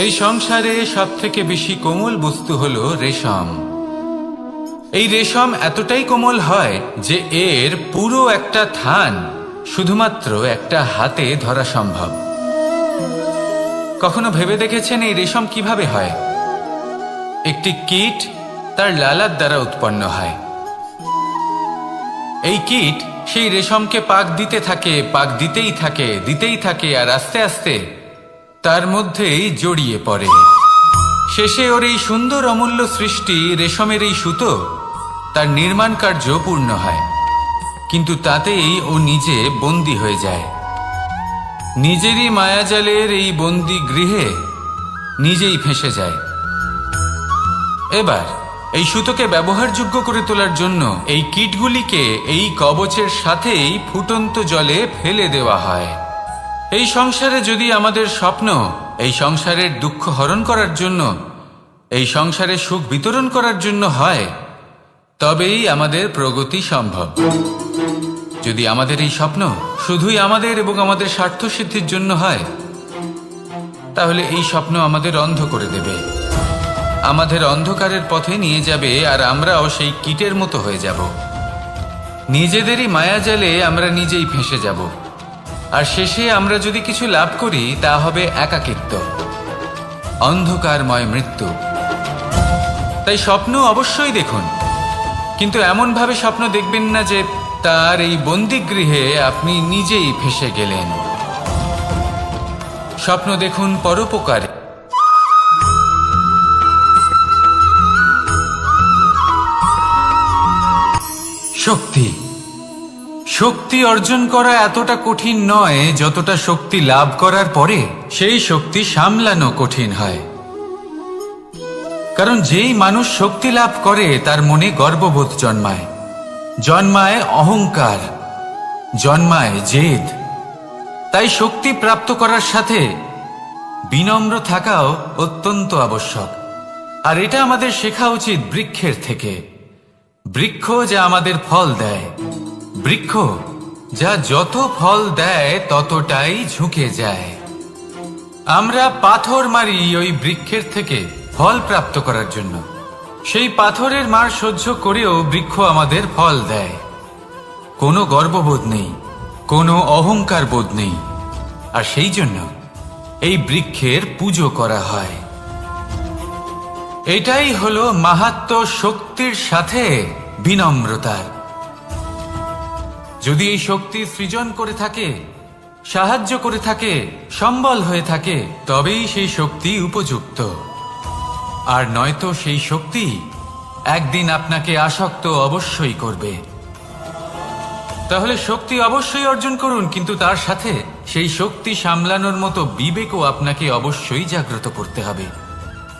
এই সংসারে সবথেকে বেশি কোমল বস্তু হলো রেশম। এই রেশম এতটাই কোমল হয় যে এর পুরো একটা থান শুধুমাত্র একটা হাতে ধরা সম্ভব। কখনো ভেবে দেখেছেন এই রেশম কিভাবে হয়? একটি কীট তার লালার দ্বারা উৎপন্ন হয়। এই কীট সেই রেশমকে পাক দিতে থাকে, পাক দিতেই থাকে আর আস্তে আস্তে তার মধ্যেই জড়িয়ে পড়ে। শেষে ওর এই সুন্দর অমূল্য সৃষ্টি রেশমের এই সুতো তার নির্মাণ কার্য পূর্ণ হয়, কিন্তু তাতেই ও নিজে বন্দী হয়ে যায়। নিজেরই মায়াজালের এই বন্দী গৃহে নিজেই ফেঁসে যায়। এবার এই সুতোকে ব্যবহারযোগ্য করে তোলার জন্য এই কীটগুলিকে এই কবচের সাথেই ফুটন্ত জলে ফেলে দেওয়া হয়। এই সংসারে যদি আমাদের স্বপ্ন এই সংসারের দুঃখ হরণ করার জন্য, এই সংসারে সুখ বিতরণ করার জন্য হয়, তবেই আমাদের প্রগতি সম্ভব। যদি আমাদের এই স্বপ্ন শুধুই আমাদের এবং আমাদের স্বার্থ সিদ্ধির জন্য হয়, তাহলে এই স্বপ্ন আমাদের অন্ধ করে দেবে, আমাদের অন্ধকারের পথে নিয়ে যাবে, আর আমরাও সেই কীটের মতো হয়ে যাব। নিজেদেরই মায়াজালে আমরা নিজেই ফেঁসে যাব, আর শেষে আমরা যদি কিছু লাভ করি তা হবে একাকিত্ব, অন্ধকারময় মৃত্যু। তাই স্বপ্ন অবশ্যই দেখুন, কিন্তু এমনভাবে স্বপ্ন দেখবেন না যে তার এই বন্দিগৃহে আপনি নিজেই ফেঁসে গেলেন। স্বপ্ন দেখুন পরোপকারে। শক্তি শক্তি অর্জন করা এতটা কঠিন নয় যতটা শক্তি লাভ করার পরে সেই শক্তি সামলানো কঠিন হয়। কারণ যেই মানুষ শক্তি লাভ করে তার মনে গর্ববোধ জন্মায়, জন্মায় অহংকার, জন্মায় জেদ। তাই শক্তি প্রাপ্ত করার সাথে বিনম্র থাকাও অত্যন্ত আবশ্যক। আর এটা আমাদের শেখা উচিত বৃক্ষের থেকে। বৃক্ষ যা আমাদের ফল দেয়, বৃক্ষ যা যত ফল দেয় ততটাই ঝুঁকে যায়। আমরা পাথর মারি ওই বৃক্ষের থেকে ফল প্রাপ্ত করার জন্য। সেই পাথরের মার সহ্য করেও বৃক্ষ আমাদের ফল দেয়। কোনো গর্ববোধ নেই, কোনো অহংকার বোধ নেই, আর সেই জন্য এই বৃক্ষের পুজো করা হয়। এটাই হলো মাহাত্ম্য শক্তির সাথে বিনম্রতার। যদি এই শক্তি সৃজন করে থাকে, সাহায্য করে থাকে, সম্বল হয়ে থাকে, তবেই সেই শক্তি উপযুক্ত। আর নয়তো সেই শক্তি একদিন আপনাকে আসক্ত অবশ্যই করবে। তাহলে শক্তি অবশ্যই অর্জন করুন, কিন্তু তার সাথে সেই শক্তি সামলানোর মতো বিবেকও আপনাকে অবশ্যই জাগ্রত করতে হবে।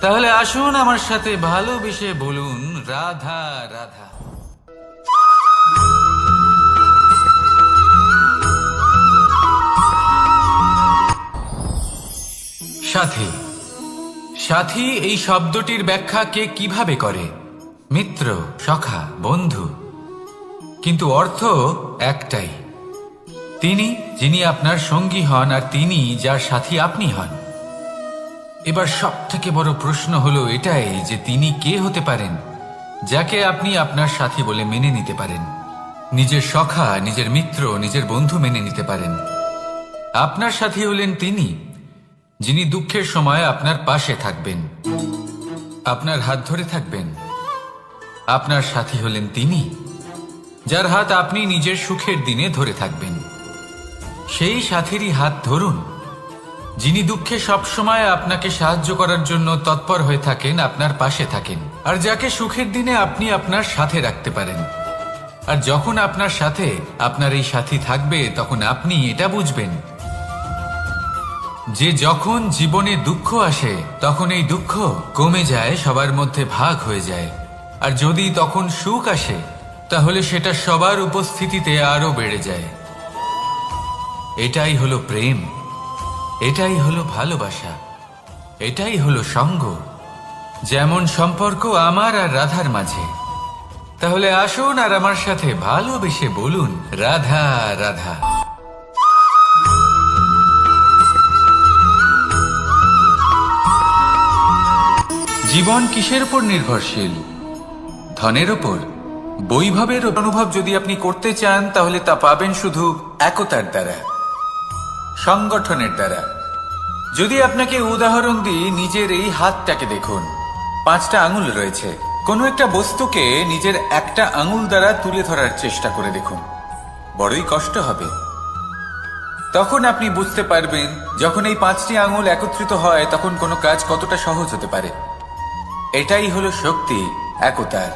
তাহলে আসুন আমার সাথে ভালোবেসে বলুন রাধা রাধা। সাথী সাথী এই শব্দটির ব্যাখ্যা কে কিভাবে করে? মিত্র, সখা, বন্ধু। কিন্তু অর্থ একটাই, তিনি যিনি আপনার সঙ্গী হন আর তিনি যার সাথী আপনি হন। এবার সব থেকে বড় প্রশ্ন হলো এটাই যে তিনি কে হতে পারেন যাকে আপনি আপনার সাথী বলে মেনে নিতে পারেন, নিজের সখা, নিজের মিত্র, নিজের বন্ধু মেনে নিতে পারেন। আপনার সাথী হলেন তিনি যিনি দুঃখের সময় আপনার পাশে থাকবেন, আপনার হাত ধরে থাকবেন। আপনার সাথী হলেন তিনি যার হাত আপনি নিজের সুখের দিনে ধরে থাকবেন। সেই সাথীরই হাত ধরুন যিনি দুঃখে সবসময় আপনাকে সাহায্য করার জন্য তৎপর হয়ে থাকেন, আপনার পাশে থাকেন, আর যাকে সুখের দিনে আপনি আপনার সাথে রাখতে পারেন। আর যখন আপনার সাথে আপনার এই সাথী থাকবে তখন আপনি এটা বুঝবেন যে যখন জীবনে দুঃখ আসে তখন এই দুঃখ কমে যায়, সবার মধ্যে ভাগ হয়ে যায়। আর যদি তখন সুখ আসে তাহলে সেটা সবার উপস্থিতিতে আরো বেড়ে যায়। এটাই হলো প্রেম, এটাই হলো ভালোবাসা, এটাই হলো সঙ্গ। যেমন সম্পর্ক আমার আর রাধার মাঝে। তাহলে আসুন আর আমার সাথে ভালোবেসে বলুন রাধা রাধা। জীবন কিসের উপর নির্ভরশীল? ধনের ওপর। বৈভবের অনুভব যদি আপনি করতে চান তাহলে তা পাবেন শুধু একতার দ্বারা, সংগঠনের দ্বারা। যদি আপনাকে উদাহরণ দিই, নিজের এই হাতটাকে দেখুন, 5টা আঙুল রয়েছে। কোনো একটা বস্তুকে নিজের একটা আঙুল দ্বারা তুলে ধরার চেষ্টা করে দেখুন, বড়ই কষ্ট হবে। তখন আপনি বুঝতে পারবেন যখন এই 5টি আঙুল একত্রিত হয় তখন কোনো কাজ কতটা সহজ হতে পারে। এটাই হলো শক্তি একতার।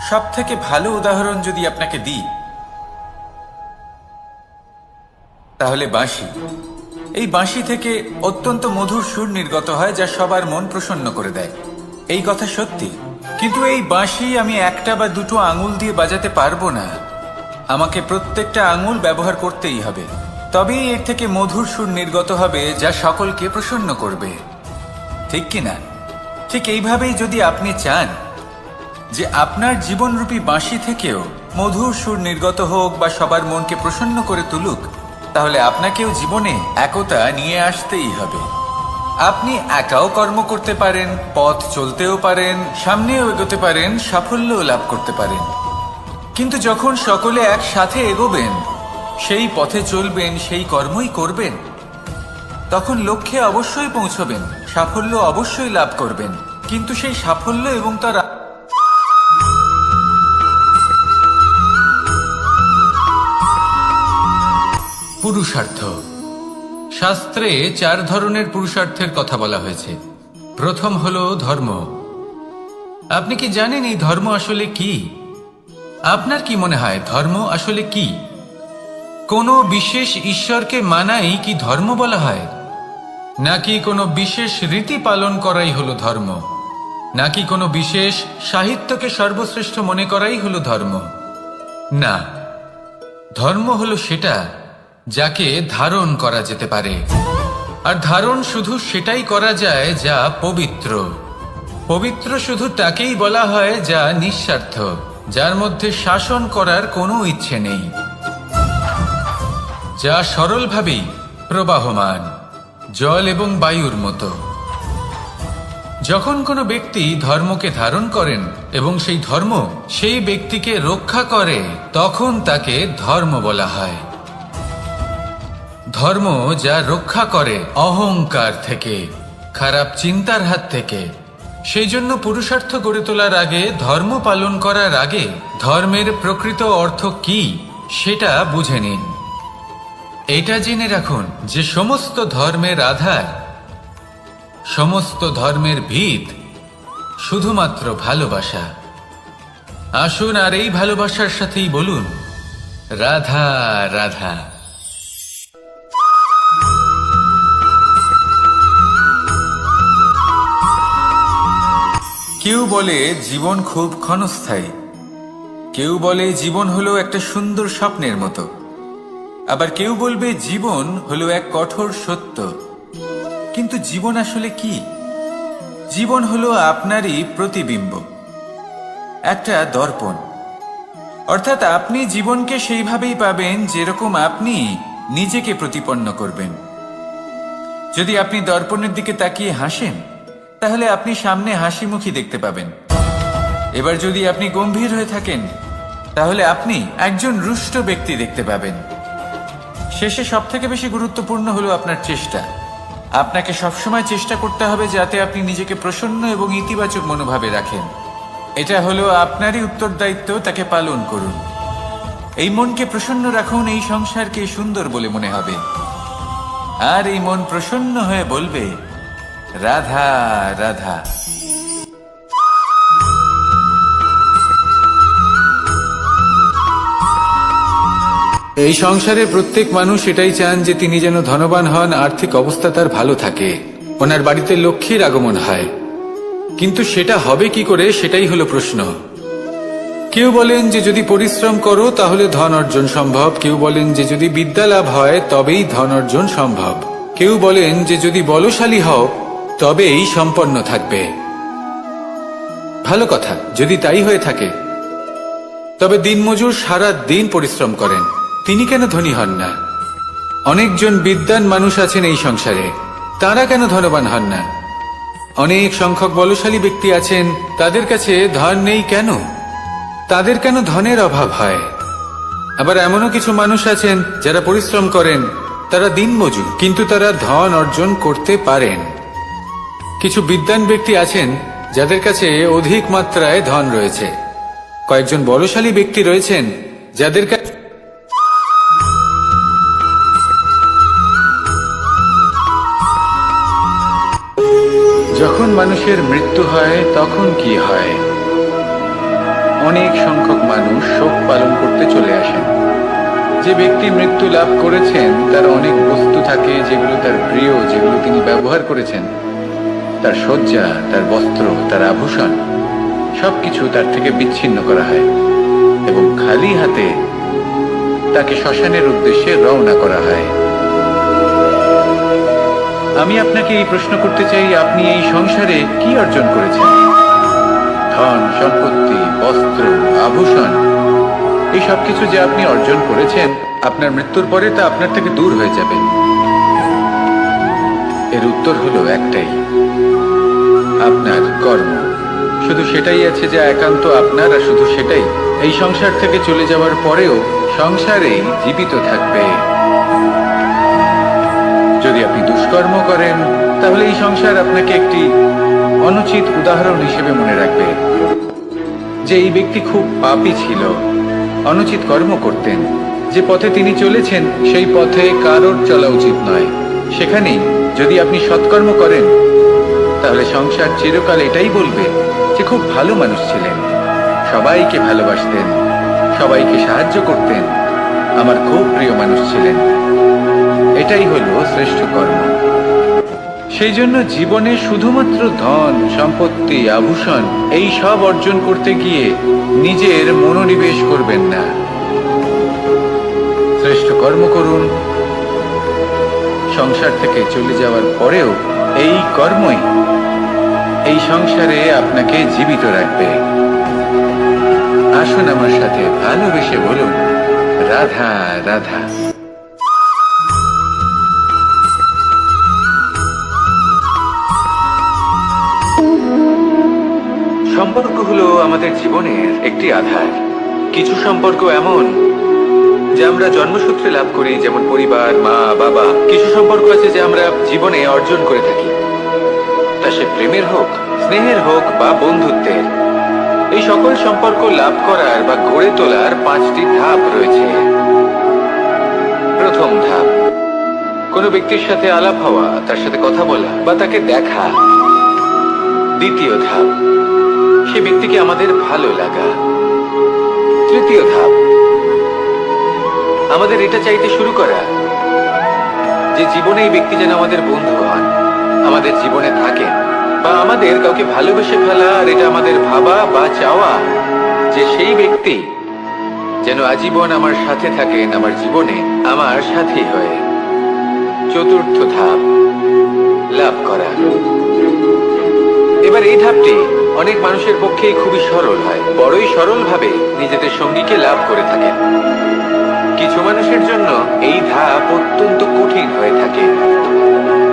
সব থেকে ভালো উদাহরণ যদি আপনাকে দিই তাহলে বাঁশি। এই বাঁশি থেকে অত্যন্ত মধুর সুর নির্গত হয় যা সবার মন প্রসন্ন করে দেয়। এই কথা সত্যি, কিন্তু এই বাঁশি আমি একটা বা দুটো আঙুল দিয়ে বাজাতে পারবো না। আমাকে প্রত্যেকটা আঙুল ব্যবহার করতেই হবে, তবেই এর থেকে মধুর সুর নির্গত হবে যা সকলকে প্রসন্ন করবে, ঠিক কিনা? ঠিক এইভাবেই যদি আপনি চান যে আপনার জীবনরূপী বাঁশি থেকেও মধুর সুর নির্গত হোক বা সবার মনকে প্রসন্ন করে তুলুক, তাহলে আপনাকেও জীবনে একতা নিয়ে আসতেই হবে। আপনি একাও কর্ম করতে পারেন, পথ চলতেও পারেন, সামনেও এগোতে পারেন, সাফল্যও লাভ করতে পারেন। কিন্তু যখন সকলে একসাথে এগোবেন, সেই পথে চলবেন, সেই কর্মই করবেন, তখন লক্ষ্যে অবশ্যই পৌঁছবেন, সাফল্য অবশ্যই লাভ করবেন। কিন্তু সেই সাফল্য এবং তার পুরুষার্থ। শাস্ত্রে 4 ধরনের পুরুষার্থের কথা বলা হয়েছে। প্রথম হলো ধর্ম। আপনি কি জানেন এই ধর্ম আসলে কি? আপনার কি মনে হয় ধর্ম আসলে কি? কোনো বিশেষ ঈশ্বরকে মানাই কি ধর্ম বলা হয়? নাকি কোনো বিশেষ রীতি পালন করাই হলো ধর্ম? নাকি কোনো বিশেষ সাহিত্যকে সর্বশ্রেষ্ঠ মনে করাই হলো ধর্ম? না, ধর্ম হলো সেটা যাকে ধারণ করা যেতে পারে। আর ধারণ শুধু সেটাই করা যায় যা পবিত্র। পবিত্র শুধু তাকেই বলা হয় যা নিঃস্বার্থ, যার মধ্যে শাসন করার কোনো ইচ্ছে নেই, যা সরলভাবেই প্রবাহমান, জল এবং বায়ুর মতো। যখন কোনো ব্যক্তি ধর্মকে ধারণ করেন এবং সেই ধর্ম সেই ব্যক্তিকে রক্ষা করে, তখন তাকে ধর্ম বলা হয়। ধর্ম যা রক্ষা করে অহংকার থেকে, খারাপ চিন্তার হাত থেকে। সেই জন্য পুরুষার্থ গড়ে তোলার আগে, ধর্ম পালন করার আগে ধর্মের প্রকৃত অর্থ কি সেটা বুঝে নিন। এটা জেনে রাখুন যে সমস্ত ধর্মের আধার, সমস্ত ধর্মের ভিত শুধুমাত্র ভালোবাসা। আসুন আর এই ভালোবাসার সাথেই বলুন রাধা রাধা। কেউ বলে জীবন খুব ক্ষণস্থায়ী, কেউ বলে জীবন হলো একটা সুন্দর স্বপ্নের মতো, আবার কেউ বলবে জীবন হলো এক কঠোর সত্য। কিন্তু জীবন আসলে কি? জীবন হলো আপনারই প্রতিবিম্ব, একটা দর্পণ। অর্থাৎ আপনি জীবনকে সেইভাবেই পাবেন যেরকম আপনি নিজেকে প্রতিপন্ন করবেন। যদি আপনি দর্পণের দিকে তাকিয়ে হাসেন, তাহলে আপনি সামনে হাসি মুখী দেখতে পাবেন। এবার যদি আপনি গম্ভীর হয়ে থাকেন, তাহলে আপনি একজন রুষ্ট ব্যক্তি দেখতে পাবেন। শেষে সবথেকে বেশি গুরুত্বপূর্ণ হলো আপনার চেষ্টা। আপনাকে সবসময় চেষ্টা করতে হবে যাতে আপনি নিজেকে প্রসন্ন এবং ইতিবাচক মনোভাবে রাখেন। এটা হলো আপনারই উত্তরদায়িত্ব, তাকে পালন করুন। এই মনকে প্রসন্ন রাখুন, এই সংসারকে সুন্দর বলে মনে হবে। আর এই মন প্রসন্ন হয়ে বলবে রাধা রাধা। এই সংসারে প্রত্যেক মানুষ এটাই চান যে তিনি যেন ধনবান হন, আর্থিক অবস্থা তার ভালো থাকে, ওনার বাড়িতে লক্ষ্মীর আগমন হয়। কিন্তু সেটা হবে কি করে, সেটাই হলো প্রশ্ন। কেউ বলেন যে যদি পরিশ্রম করো তাহলে ধন অর্জন সম্ভব, কেউ বলেন যে যদি বিদ্যা লাভ হয় তবেই ধন অর্জন সম্ভব, কেউ বলেন যে যদি বলশালী হও তবেই সম্পন্ন থাকবে। ভালো কথা, যদি তাই হয়ে থাকে, তবে দিনমজুর সারা দিন পরিশ্রম করেন, তিনি কেন ধনী হন না? অনেকজন বিদ্বান মানুষ আছেন এই সংসারে, তারা কেন ধনবান হন না? অনেক সংখ্যক বলশালী ব্যক্তি আছেন, তাদের কাছে ধন নেই কেন? তাদের কেন ধনের অভাব হয়? আবার এমনও কিছু মানুষ আছেন যারা পরিশ্রম করেন, তারা দিনমজুর, কিন্তু তারা ধন অর্জন করতে পারেন। কিছু বিদ্বান ব্যক্তি আছেন যাদের কাছে অধিক মাত্রায় ধন রয়েছে। কয়েকজন বলশালী ব্যক্তি রয়েছেন যাদের কাছে যখন মানুষের মৃত্যু হয় তখন কি হয়? অনেক সংখ্যক মানুষ শোক পালন করতে চলে আসেন। যে ব্যক্তি মৃত্যু লাভ করেছেন তার অনেক বস্তু থাকে যেগুলো তার প্রিয়, যেগুলো তিনি ব্যবহার করেছেন। তার শয্যা, তার বস্ত্র, তার আভূষণ সবকিছু তার থেকে বিচ্ছিন্ন করা হয় এবং খালি হাতে তাকে শ্মশানের উদ্দেশ্যে রওনা করা হয়। আমি আপনাকে এই প্রশ্ন করতে চাই, আপনি এই সংসারে কি অর্জন করেছেন? ধন, সম্পত্তি, বস্ত্র, আভূষণ, এই সবকিছু যে আপনি অর্জন করেছেন, আপনার মৃত্যুর পরে তা আপনার থেকে দূর হয়ে যাবে। এর উত্তর হলো একটাই, আপনার কর্ম। শুধু সেটাই আছে যা একান্ত আপনার, আর শুধু সেটাই এই সংসার থেকে চলে যাওয়ার পরেও সংসারেই জীবিত থাকবে। যদি আপনি দুষ্কর্ম করেন তাহলে এই সংসার আপনাকে একটি অনুচিত উদাহরণ হিসেবে মনে রাখবে যে এই ব্যক্তি খুব পাপী ছিল, অনুচিত কর্ম করতেন। যে পথে তিনি চলেছেন সেই পথে কারোর চলা উচিত নয়। সেখানেই যদি আপনি সৎকর্ম করেন তাহলে সংসার চিরকাল এটাই বলবে যে খুব ভালো মানুষ ছিলেন, সবাইকে ভালোবাসতেন, সবাইকে সাহায্য করতেন, আমার খুব প্রিয় মানুষ ছিলেন। এটাই হলো শ্রেষ্ঠ কর্ম। সেই জন্য জীবনে শুধুমাত্র ধন, সম্পত্তি, আভূষণ এই সব অর্জন করতে গিয়ে নিজের মনোনিবেশ করবেন না। শ্রেষ্ঠ কর্ম করুন। সংসার থেকে চলে যাওয়ার পরেও এই কর্মই এই সংসারে আপনাকে জীবিত রাখবে। আসুন আমার সাথে ভালোবেসে বলুন, রাধা রাধা। সম্পর্ক হলো আমাদের জীবনের একটি আধার। কিছু সম্পর্ক এমন যে আমরা জন্মসূত্রে লাভ করি, যেমন পরিবার, মা, বাবা। কিছু সম্পর্ক আছে যে আমরা জীবনে অর্জন করে থাকি, তা সে প্রেমের হোক, স্নেহের হোক বা বন্ধুত্বের। এই সকল সম্পর্ক লাভ করার বা গড়ে তোলার 5টি ধাপ রয়েছে। প্রথম ধাপ, কোনো ব্যক্তির সাথে আলাপ হওয়া, তার সাথে কথা বলা বা তাকে দেখা। দ্বিতীয় ধাপ, সে ব্যক্তিকে আমাদের ভালো লাগা। তৃতীয় ধাপ, আমাদের এটা চাইতে শুরু করা যে জীবনে এই ব্যক্তি যেন আমাদের বন্ধু হন, আমাদের জীবনে থাকেন, বা আমাদের কাউকে ভালোবেসে ফেলা। আর এটা আমাদের ভাবা বা চাওয়া যে সেই ব্যক্তি যেন আজীবন আমার সাথে থাকেন, আমার জীবনে আমার সাথী হয়ে। চতুর্থ ধাপ, লাভ করা। এবার এই ধাপটি অনেক মানুষের পক্ষেই খুবই সরল হয়, বড়ই সরল ভাবে নিজেদের সঙ্গীকে লাভ করে থাকেন। কিছু মানুষের জন্য এই ধাপ অত্যন্ত কঠিন হয়ে থাকে।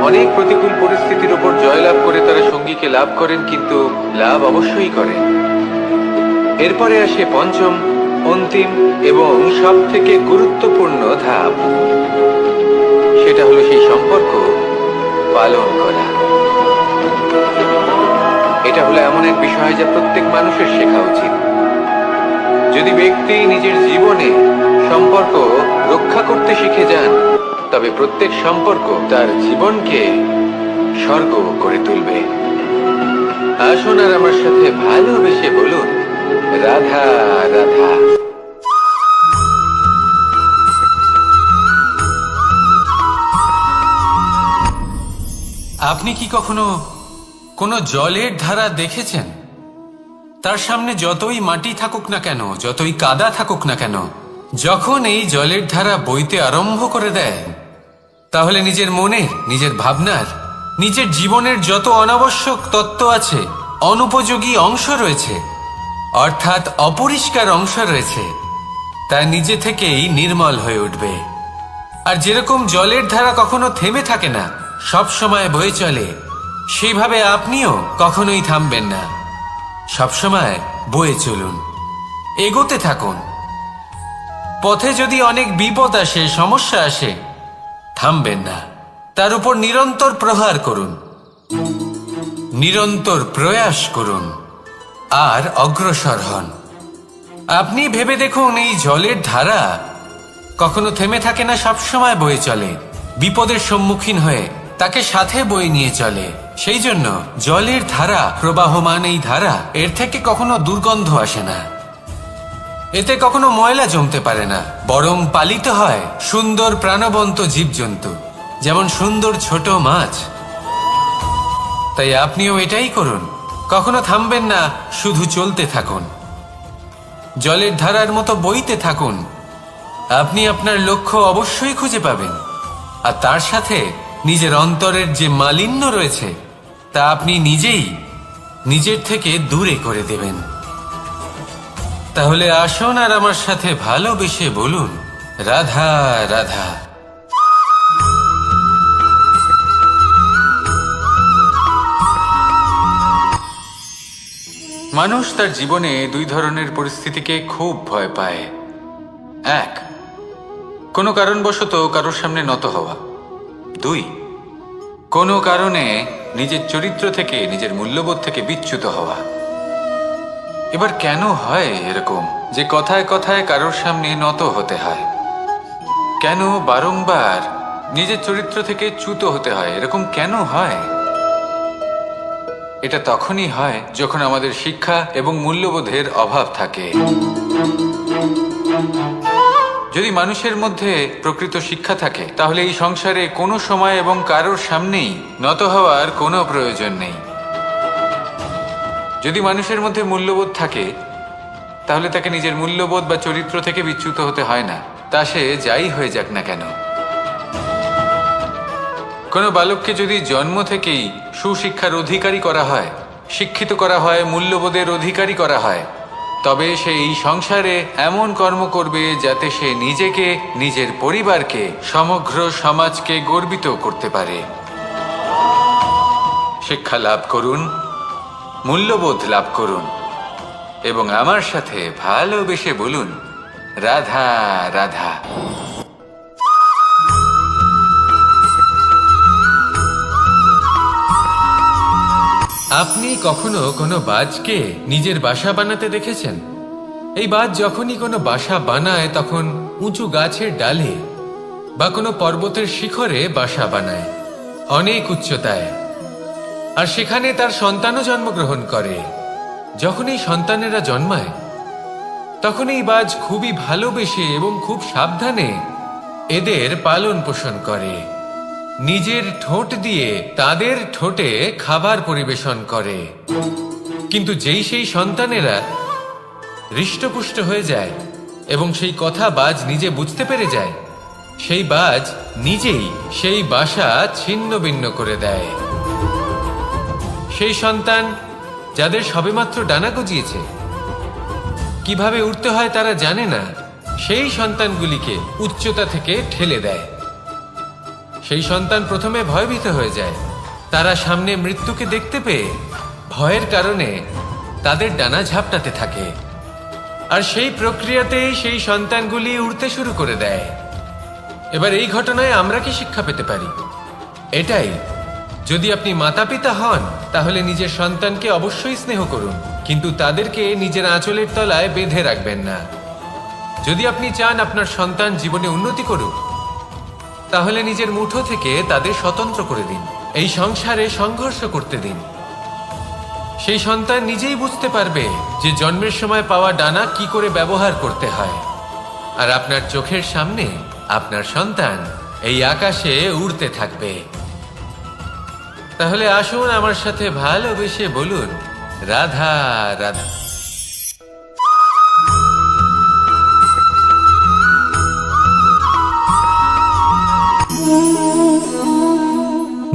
অনেক প্রতিকূল পরিস্থিতির উপর জয়লাভ করে তারা সঙ্গীকে লাভ করেন, কিন্তু লাভ অবশ্যই করেন। এরপরে আসে পঞ্চম, অন্তিম এবং সব থেকে গুরুত্বপূর্ণ ধাপ। সেটা হলো সেই সম্পর্ক পালন করা। এটা হলো এমন এক বিষয় যা প্রত্যেক মানুষের শেখা উচিত। যদি ব্যক্তি নিজের জীবনে সম্পর্ক রক্ষা করতে শিখে যান, তবে প্রত্যেক সম্পর্ক তার জীবনকে স্বর্গ করে তুলবে। আসুন আর আমার সাথে ভালোবেসে বলুন, রাধা রাধা। আপনি কি কখনো কোনো জলের ধারা দেখেছেন? তার সামনে যতই মাটি থাকুক না কেন, যতই কাদা থাকুক না কেন, যখন এই জলের ধারা বইতে আরম্ভ করে দেয়, তাহলে নিজের মনের, নিজের ভাবনার, নিজের জীবনের যত অনাবশ্যক তত্ত্ব আছে, অনুপযোগী অংশ রয়েছে, অর্থাৎ অপরিষ্কার অংশ রয়েছে, তা নিজে থেকেই নির্মল হয়ে উঠবে। আর যেরকম জলের ধারা কখনো থেমে থাকে না, সব সময় বয়ে চলে, সেইভাবে আপনিও কখনোই থামবেন না, সবসময় বয়ে চলুন, এগোতে থাকুন। পথে যদি অনেক বিপদ আসে, সমস্যা আসে, থামবেন না, তার উপর নিরন্তর প্রহার করুন, নিরন্তর প্রয়াস করুন আর অগ্রসর হন। আপনি ভেবে দেখুন, এই জলের ধারা কখনো থেমে থাকে না, সবসময় বয়ে চলে, বিপদের সম্মুখীন হয়ে তাকে সাথে বয়ে নিয়ে চলে। সেই জন্য জলের ধারা, প্রবাহমান এই ধারা, এর থেকে কখনো দুর্গন্ধ আসে না, এতে কখনো ময়লা জমতে পারে না, বরং পালিত হয় সুন্দর প্রাণবন্ত জীবজন্তু, যেমন সুন্দর ছোট মাছ। তাই আপনিও এটাই করুন, কখনো থামবেন না, শুধু চলতে থাকুন, জলের ধারার মতো বইতে থাকুন। আপনি আপনার লক্ষ্য অবশ্যই খুঁজে পাবেন, আর তার সাথে নিজের অন্তরের যে মালিন্য রয়েছে তা আপনি নিজেই নিজের থেকে দূরে করে দেবেন। তাহলে আসুন আর আমার সাথে ভালোবেসে বলুন, রাধা রাধা। মানুষ তার জীবনে দুই ধরনের পরিস্থিতিকে খুব ভয় পায়। এক, কোনো কারণবশত কারোর সামনে নত হওয়া। দুই, কোনো কারণে নিজের চরিত্র থেকে, নিজের মূল্যবোধ থেকে বিচ্যুত হওয়া। এবার কেন হয় এরকম যে কথায় কথায় কারোর সামনে নত হতে হয়? কেন বারংবার নিজের চরিত্র থেকে চ্যুত হতে হয়? এরকম কেন হয়? এটা তখনই হয় যখন আমাদের শিক্ষা এবং মূল্যবোধের অভাব থাকে। যদি মানুষের মধ্যে প্রকৃত শিক্ষা থাকে, তাহলে এই সংসারে কোনো সময় এবং কারোর সামনেই নত হওয়ার কোনো প্রয়োজন নেই। যদি মানুষের মধ্যে মূল্যবোধ থাকে, তাহলে তাকে নিজের মূল্যবোধ বা চরিত্র থেকে বিচ্যুত হতে হয় না, তা সে যাই হয়ে যাক না কেন। কোনো বালককে যদি জন্ম থেকেই সুশিক্ষার অধিকারী করা হয়, শিক্ষিত করা হয়, মূল্যবোধের অধিকারী করা হয়, তবে সে এই সংসারে এমন কর্ম করবে যাতে সে নিজেকে, নিজের পরিবারকে, সমগ্র সমাজকে গর্বিত করতে পারে। শিক্ষা লাভ করুন, মূল্যবোধ লাভ করুন এবং আমার সাথে ভালোবেসে বলুন, রাধা রাধা। আপনি কখনো কোনো বাজকে নিজের বাসা বানাতে দেখেছেন? এই বাজ যখনই কোনো বাসা বানায়, তখন উঁচু গাছের ডালে বা কোনো পর্বতের শিখরে বাসা বানায়, অনেক উচ্চতায়, আর সেখানে তার সন্তানও জন্মগ্রহণ করে। যখন এই সন্তানেরা জন্মায়, তখন এই বাজ খুবই ভালোবেসে এবং খুব সাবধানে এদের পালন পোষণ করে, নিজের ঠোঁট দিয়ে তাদের ঠোঁটে খাবার পরিবেশন করে। কিন্তু যেই সেই সন্তানেরা হৃষ্টপুষ্ট হয়ে যায় এবং সেই কথা বাজ নিজে বুঝতে পেরে যায়, সেই বাজ নিজেই সেই বাসা ছিন্ন ভিন্ন করে দেয়। সেই সন্তান যাদের সবেমাত্র ডানা গজিয়েছে, কিভাবে উঠতে হয় তারা জানে না, সেই সন্তানগুলিকে উচ্চতা থেকে ঠেলে দেয়। সেই সন্তান প্রথমে ভয়ভীত হয়ে যায়, তারা সামনে মৃত্যুকে দেখতে পেয়ে ভয়ের কারণে তাদের ডানা ঝাপটাতে থাকে, আর সেই প্রক্রিয়াতেই সেই সন্তানগুলি উড়তে শুরু করে দেয়। এবার এই ঘটনায় আমরা কি শিক্ষা পেতে পারি? এটাই, যদি আপনি মাতা পিতা হন, তাহলে নিজের সন্তানকে অবশ্যই স্নেহ করুন, কিন্তু তাদেরকে নিজের আঁচলের তলায় বেঁধে রাখবেন না। যদি আপনি চান আপনার সন্তান জীবনে উন্নতি করুক, তাহলে নিজের মুঠো থেকে তাদের স্বতন্ত্র করে দিন, এই সংসারে সংঘর্ষ করতে দিন। সেই সন্তান নিজেই বুঝতে পারবে যে জন্মের সময় পাওয়া ডানা কি করে ব্যবহার করতে হয়, আর আপনার চোখের সামনে আপনার সন্তান এই আকাশে উড়তে থাকবে। তাহলে আসুন আমার সাথে ভালোবেসে বলুন, রাধা রাধা।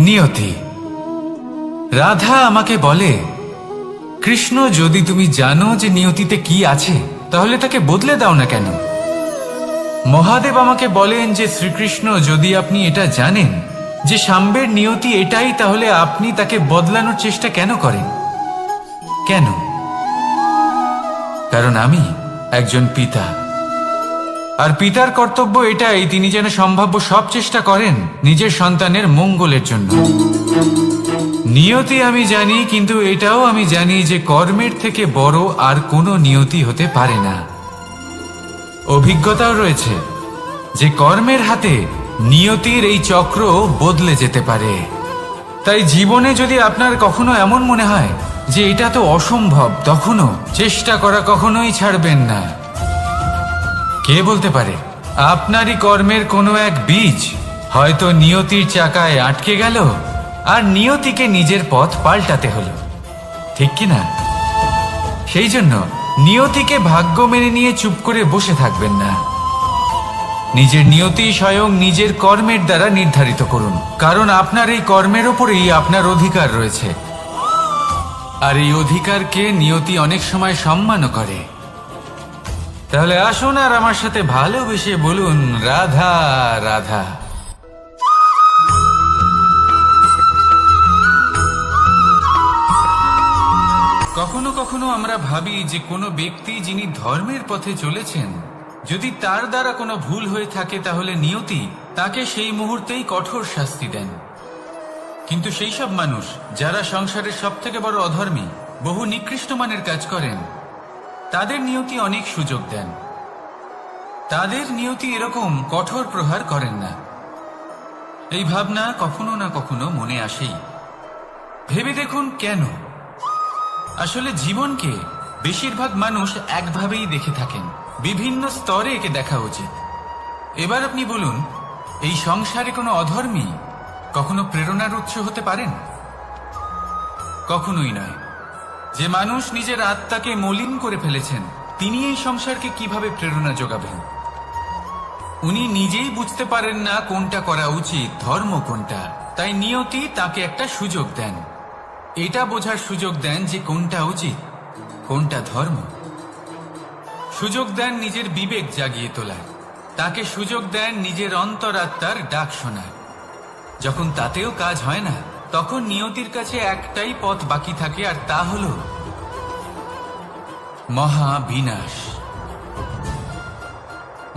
নিয়তি। রাধা আমাকে বলে, কৃষ্ণ, যদি তুমি জানো যে নিয়তিতে কি আছে, তাহলে তাকে বদলে দাও না কেন? মহাদেব আমাকে বলেন যে শ্রীকৃষ্ণ, যদি আপনি এটা জানেন যে সাম্যের নিয়তি এটাই, তাহলে আপনি তাকে বদলানোর চেষ্টা কেন করেন? কেন? কারণ আমি একজন পিতা, আর পিতার কর্তব্য এটাই, তিনি যেন সম্ভাব্য সব চেষ্টা করেন নিজের সন্তানের মঙ্গলের জন্য। নিয়তি আমি জানি, কিন্তু এটাও আমি জানি যে কর্মের থেকে বড় আর কোনো নিয়তি হতে পারে না। অভিজ্ঞতাও রয়েছে যে কর্মের হাতে নিয়তির এই চক্র বদলে যেতে পারে। তাই জীবনে যদি আপনার কখনো এমন মনে হয় যে এটা তো অসম্ভব, তখনও চেষ্টা করা কখনোই ছাড়বেন না। কে বলতে পারে আপনারই কর্মের কোনো এক বীজ হয়তো নিয়তির চাকায় আটকে গেল, আর নিয়তিকে নিজের পথ পাল্টাতে হলো, ঠিক কি না? সেই জন্য নিয়তিকে ভাগ্য মেনে নিয়ে চুপ করে বসে থাকবেন না। নিজের নিয়তি স্বয়ং নিজের কর্মের দ্বারা নির্ধারিত করুন, কারণ আপনার এই কর্মের ওপরেই আপনার অধিকার রয়েছে। আর এই অধিকারকে নিয়তি অনেক সময় সম্মানও করে। তাহলে আসুন আর আমার সাথে ভালোবেসে বলুন, রাধা রাধা। কখনো কখনো আমরা ভাবি যে কোনো ব্যক্তি যিনি ধর্মের পথে চলেছেন, যদি তার দ্বারা কোনো ভুল হয়ে থাকে তাহলে নিয়তি তাকে সেই মুহূর্তেই কঠোর শাস্তি দেন। কিন্তু সেই সব মানুষ যারা সংসারের সবথেকে বড় অধর্মী, বহু নিকৃষ্ট মানের কাজ করেন, তাদের নিয়তি অনেক সুযোগ দেন। তাদের নিয়তি এরকম কঠোর প্রহার করেন না। এই ভাবনা কখনো না কখনো মনে আসেই। ভেবে দেখুন কেন? আসলে জীবনকে বেশিরভাগ মানুষ একভাবেই দেখে থাকেন, বিভিন্ন স্তরে একে দেখা উচিত। এবার আপনি বলুন, এই সংসারে কোনো অধর্মী কখনো প্রেরণার উৎস হতে পারেন? কখনোই নয়। যে মানুষ নিজের আত্মাকে মলিন করে ফেলেছেন, তিনি এই সংসারকে কিভাবে প্রেরণা যোগাবেন? উনি নিজেই বুঝতে পারেন না কোনটা করা উচিত, ধর্ম কোনটা। তাই নিয়তি তাকে একটা সুযোগ দেন, এটা বোঝার সুযোগ দেন যে কোনটা উচিত, কোনটা ধর্ম। সুযোগ দেন নিজের বিবেক জাগিয়ে তোলার, তাকে সুযোগ দেন নিজের অন্তরাত্মার ডাক শোনার। যখন তাতেও কাজ হয় না, তখন নিয়তির কাছে একটাই পথ বাকি থাকে, আর তা হল মহাবিনাশ।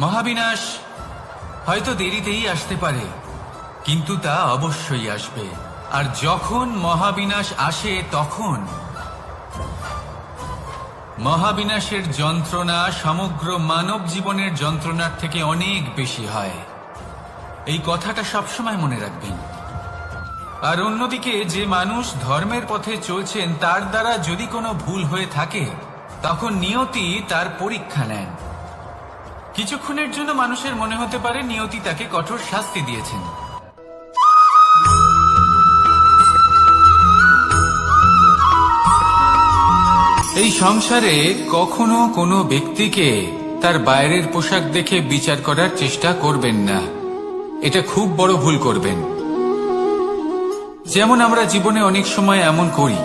মহাবিনাশ হয়তো দেরিতেই আসতে পারে, কিন্তু তা অবশ্যই আসবে। আর যখন মহাবিনাশ আসে, তখন মহাবিনাশের যন্ত্রণা সমগ্র মানব জীবনের যন্ত্রণার থেকে অনেক বেশি হয়। এই কথাটা সবসময় মনে রাখবেন। আর অন্যদিকে যে মানুষ ধর্মের পথে চলছেন, তার দ্বারা যদি কোনো ভুল হয়ে থাকে, তখন নিয়তি তার পরীক্ষা নেন। কিছুক্ষণের জন্য মানুষের মনে হতে পারে নিয়তি তাকে কঠোর শাস্তি দিয়েছেন। এই সংসারে কখনো কোনো ব্যক্তিকে তার বাইরের পোশাক দেখে বিচার করার চেষ্টা করবেন না। এটা খুব বড় ভুল করবেন। যেমন আমরা জীবনে অনেক সময় এমন করি,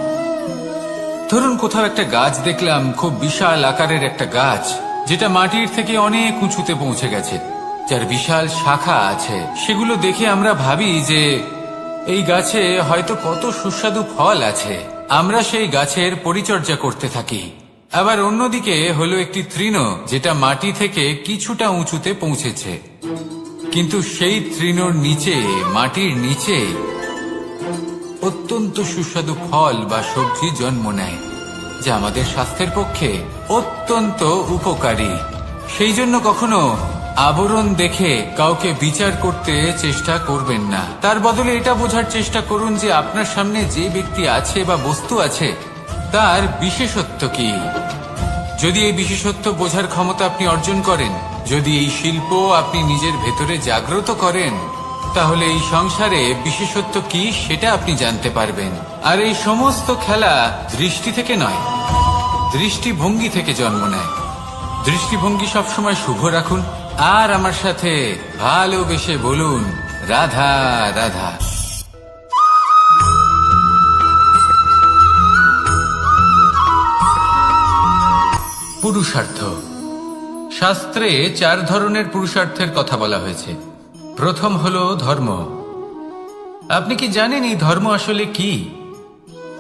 ধরুন কোথাও একটা গাছ দেখলাম, খুব বিশাল আকারের একটা গাছ, যেটা মাটির থেকে অনেক উঁচুতে পৌঁছে গেছে, যার বিশাল শাখা আছে। সেগুলো দেখে আমরা ভাবি যে এই গাছে হয়তো কত সুস্বাদু ফল আছে। আমরা সেই গাছের পরিচর্যা করতে থাকি। আবার অন্যদিকে হলো একটি তৃণ, যেটা মাটি থেকে কিছুটা উঁচুতে পৌঁছেছে, কিন্তু সেই তৃণর নিচে, মাটির নিচে অত্যন্ত সুস্বাদু ফল বা সবজি জন্ম নেয়, যা আমাদের স্বাস্থ্যের পক্ষে অত্যন্ত উপকারী। সেই জন্য কখনো আবরণ দেখে কাউকে বিচার করতে চেষ্টা করবেন না। তার বদলে এটা বোঝার চেষ্টা করুন যে আপনার সামনে যে ব্যক্তি আছে বা বস্তু আছে, তার বিশেষত্ব কি। যদি এই বিশেষত্ব বোঝার ক্ষমতা আপনি অর্জন করেন, যদি এই শিল্প আপনি নিজের ভেতরে জাগ্রত করেন, তাহলে এই সংসারে বিশেষত্ব কি সেটা আপনি জানতে পারবেন। আর এই সমস্ত খেলা দৃষ্টি থেকে নয়, দৃষ্টিভঙ্গি থেকে জন্ম নেয়। দৃষ্টিভঙ্গি সবসময় শুভ রাখুন, আর আমার সাথে ভালোবেসে বলুন, রাধা রাধা। পুরুষার্থ। শাস্ত্রে 4 ধরনের পুরুষার্থের কথা বলা হয়েছে। প্রথম হলো ধর্ম, আপনি কি জানেন এই ধর্ম আসলে কি?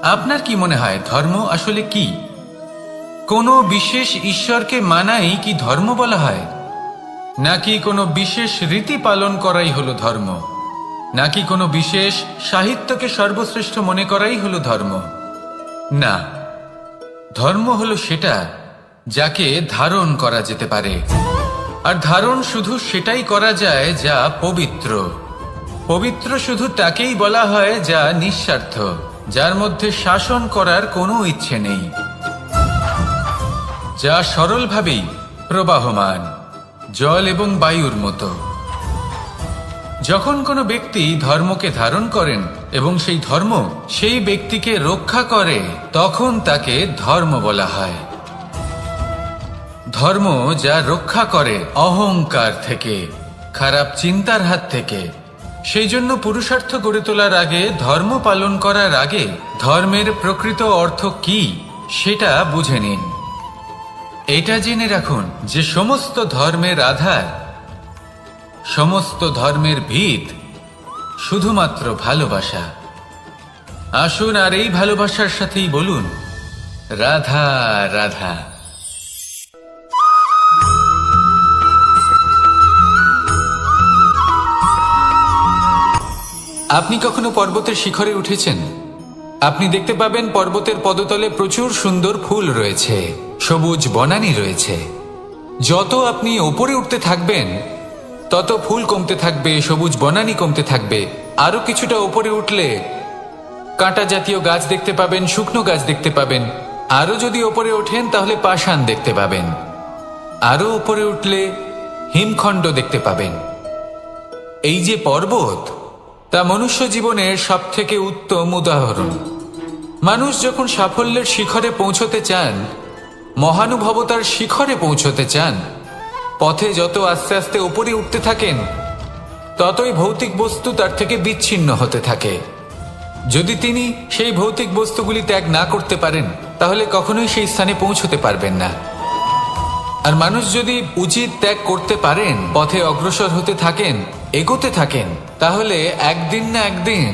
আপনার কি মনে হয় ধর্ম আসলে কি? কোনো বিশেষ ঈশ্বরকে মানাই কি ধর্ম বলা হয়? নাকি কোনো বিশেষ রীতি পালন করাই হলো ধর্ম? নাকি কোনো বিশেষ সাহিত্যকে সর্বশ্রেষ্ঠ মনে করাই হলো ধর্ম? না, ধর্ম হলো সেটা যাকে ধারণ করা যেতে পারে। আর ধারণ শুধু সেটাই করা যায় যা পবিত্র। পবিত্র শুধু তাকেই বলা হয় যা নিঃস্বার্থ, যার মধ্যে শাসন করার কোনো ইচ্ছে নেই, যা সরলভাবেই প্রবাহমান, জল এবং বায়ুর মতো। যখন কোনো ব্যক্তি ধর্মকে ধারণ করেন এবং সেই ধর্ম সেই ব্যক্তিকে রক্ষা করে, তখন তাকে ধর্ম বলা হয়। ধর্ম যা রক্ষা করে অহংকার থেকে, খারাপ চিন্তার হাত থেকে। সেই জন্য পুরুষার্থ গড়ে তোলার আগে, ধর্ম পালন করার আগে ধর্মের প্রকৃত অর্থ কি সেটা বুঝে নিন। এটা জেনে রাখুন যে সমস্ত ধর্মের আধার, সমস্ত ধর্মের ভিত শুধুমাত্র ভালোবাসা। আসুন আর এই ভালোবাসার সাথেই বলুন রাধা রাধা। আপনি কখনো পর্বতের শিখরে উঠেছেন? আপনি দেখতে পাবেন পর্বতের পদতলে প্রচুর সুন্দর ফুল রয়েছে, সবুজ বনানী রয়েছে। যত আপনি ওপরে উঠতে থাকবেন তত ফুল কমতে থাকবে, সবুজ বনানী কমতে থাকবে। আরো কিছুটা ওপরে উঠলে কাঁটা জাতীয় গাছ দেখতে পাবেন, শুকনো গাছ দেখতে পাবেন। আরো যদি ওপরে ওঠেন তাহলে পাষাণ দেখতে পাবেন। আরো উপরে উঠলে হিমখণ্ড দেখতে পাবেন। এই যে পর্বত, তা মনুষ্য জীবনের সবথেকে উত্তম উদাহরণ। মানুষ যখন সাফল্যের শিখরে পৌঁছতে চান, মহানুভবতার শিখরে পৌঁছতে চান, পথে যত আস্তে আস্তে উপরে উঠতে থাকেন, ততই ভৌতিক বস্তু তার থেকে বিচ্ছিন্ন হতে থাকে। যদি তিনি সেই ভৌতিক বস্তুগুলি ত্যাগ না করতে পারেন, তাহলে কখনোই সেই স্থানে পৌঁছতে পারবেন না। আর মানুষ যদি উচিত ত্যাগ করতে পারেন, পথে অগ্রসর হতে থাকেন, এগোতে থাকেন, তাহলে একদিন না একদিন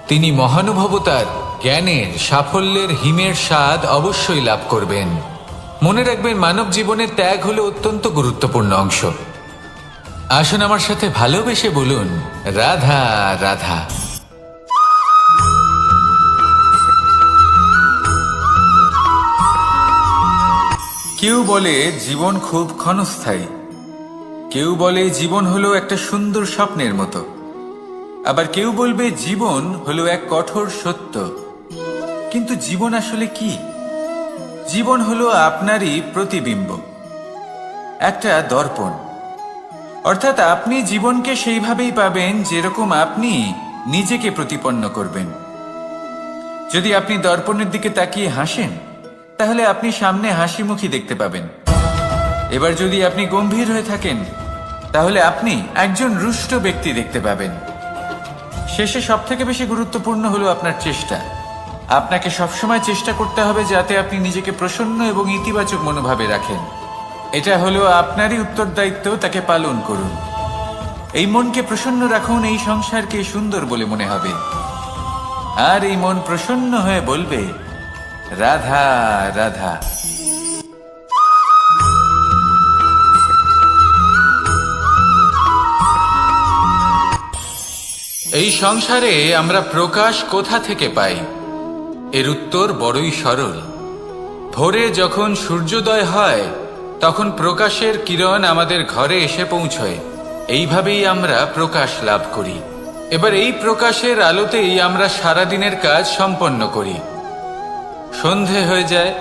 তিনি মহানুভবতার, জ্ঞানের, সাফল্যের হিমের স্বাদ অবশ্যই লাভ করবেন। মনে রাখবেন, মানব জীবনে ত্যাগ হলো অত্যন্ত গুরুত্বপূর্ণ অংশ। আসুন আমার সাথে ভালোবেসে বলুন রাধা রাধা। কেউ বলে জীবন খুব ক্ষণস্থায়ী, কেউ বলে জীবন হলো একটা সুন্দর স্বপ্নের মতো, আবার কেউ বলবে জীবন হলো এক কঠোর সত্য। কিন্তু জীবন আসলে কি? জীবন হলো আপনারই প্রতিবিম্ব, একটা দর্পণ। অর্থাৎ আপনি জীবনকে সেইভাবেই পাবেন যেরকম আপনি নিজেকে প্রতিপন্ন করবেন। যদি আপনি দর্পণের দিকে তাকিয়ে হাসেন, তাহলে আপনি সামনে হাসি মুখী দেখতে পাবেন। এবার যদি আপনি গম্ভীর হয়ে থাকেন, তাহলে আপনি একজন রুষ্ট ব্যক্তি দেখতে পাবেন। শেষে সবথেকে বেশি গুরুত্বপূর্ণ হলো আপনার চেষ্টা। আপনাকে সবসময় চেষ্টা করতে হবে যাতে আপনি নিজেকে প্রসন্ন এবং ইতিবাচক মনোভাবে রাখেন। এটা হলো আপনারই উত্তরদায়িত্ব, তাকে পালন করুন। এই মনকে প্রসন্ন রাখুন, এই সংসারকে সুন্দর বলে মনে হবে। আর এই মন প্রসন্ন হয়ে বলবে রাধা রাধা। এই সংসারে আমরা প্রকাশ কোথা থেকে পাই? এর উত্তর বড়ই সরল। ভোরে যখন সূর্যোদয় হয়, তখন প্রকাশের কিরণ আমাদের ঘরে এসে পৌঁছয়। এইভাবেই আমরা প্রকাশ লাভ করি। এবার এই প্রকাশের আলোতেই আমরা সারাদিনের কাজ সম্পন্ন করি। সন্ধে হয়ে যায়,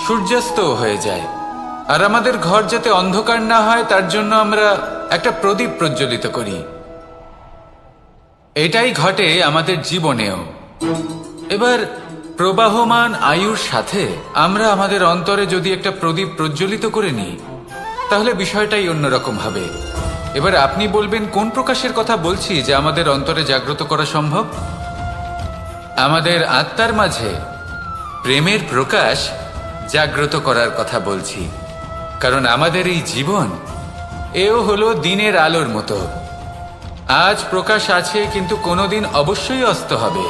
সূর্যাস্ত হয়ে যায়। আর আমাদের ঘর যাতে অন্ধকার না হয়, তার জন্য আমরা একটা প্রদীপ প্রজ্বলিত করি। এটাই ঘটে আমাদের জীবনেও। এবার প্রবাহমান আয়ুর সাথে আমরা আমাদের অন্তরে যদি একটা প্রদীপ প্রজ্বলিত করে নিই, তাহলে বিষয়টাই অন্যরকম হবে। এবার আপনি বলবেন, কোন প্রকাশের কথা বলছি যা আমাদের অন্তরে জাগ্রত করা সম্ভব? আমাদের আত্মার মাঝে প্রেমের প্রকাশ জাগ্রত করার কথা বলছি। কারণ আমাদের এই জীবন, এও হলো দিনের আলোর মতো। আজ প্রকাশ আছে, কিন্তু কোনোদিন অবশ্যই অস্ত হবে।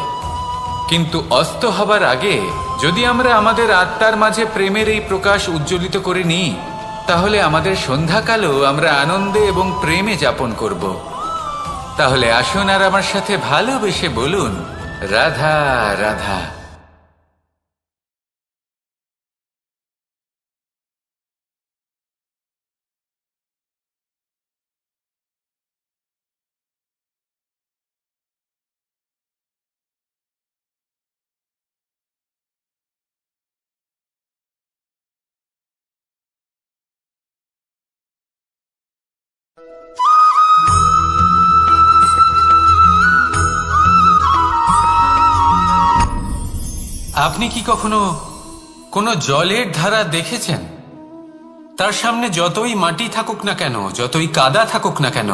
কিন্তু অস্ত হবার আগে যদি আমরা আমাদের আত্মার মাঝে প্রেমের এই প্রকাশ উজ্জ্বলিত করে নিই, তাহলে আমাদের সন্ধ্যাকালও আমরা আনন্দে এবং প্রেমে যাপন করব। তাহলে আসুন আর আমার সাথে ভালোবেসে বলুন, রাধা রাধা। আপনি কি কখনো কোনো জলের ধারা দেখেছেন? তার সামনে যতই মাটি থাকুক না কেন, যতই কাদা থাকুক না কেন,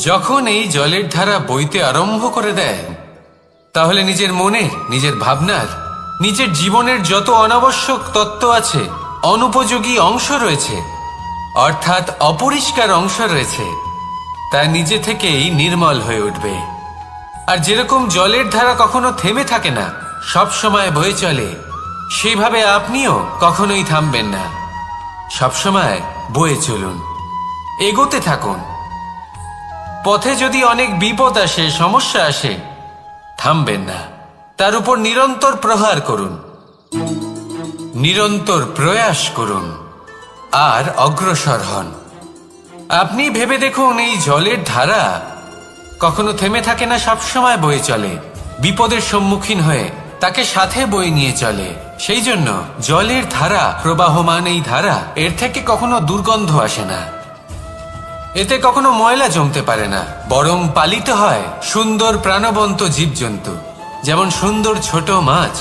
যখন এই জলের ধারা বইতে আরম্ভ করে দেয়, তাহলে নিজের মনের, নিজের ভাবনার, নিজের জীবনের যত অনাবশ্যক তত্ত্ব আছে, অনুপযোগী অংশ রয়েছে, অর্থাৎ অপরিষ্কার অংশ রয়েছে, তা নিজে থেকেই নির্মল হয়ে উঠবে। আর যেরকম জলের ধারা কখনো থেমে থাকে না, সব সময় বয়ে চলে, সেইভাবে আপনিও কখনোই থামবেন না। সবসময় বয়ে চলুন, এগোতে থাকুন। পথে যদি অনেক বিপদ আসে, সমস্যা আসে, থামবেন না, তার উপর নিরন্তর প্রহার করুন, নিরন্তর প্রয়াস করুন আর অগ্রসর হন। আপনি ভেবে দেখুন, এই জলের ধারা কখনো থেমে থাকে না, সবসময় বয়ে চলে, বিপদের সম্মুখীন হয়ে তাকে সাথে বয়ে নিয়ে চলে। সেই জন্য জলের ধারা, প্রবাহমান এই ধারা, এর থেকে কখনো দুর্গন্ধ আসে না, এতে কখনো ময়লা জমতে পারে না, বরং পালিত হয় সুন্দর প্রাণবন্ত জীবজন্তু, যেমন সুন্দর ছোট মাছ।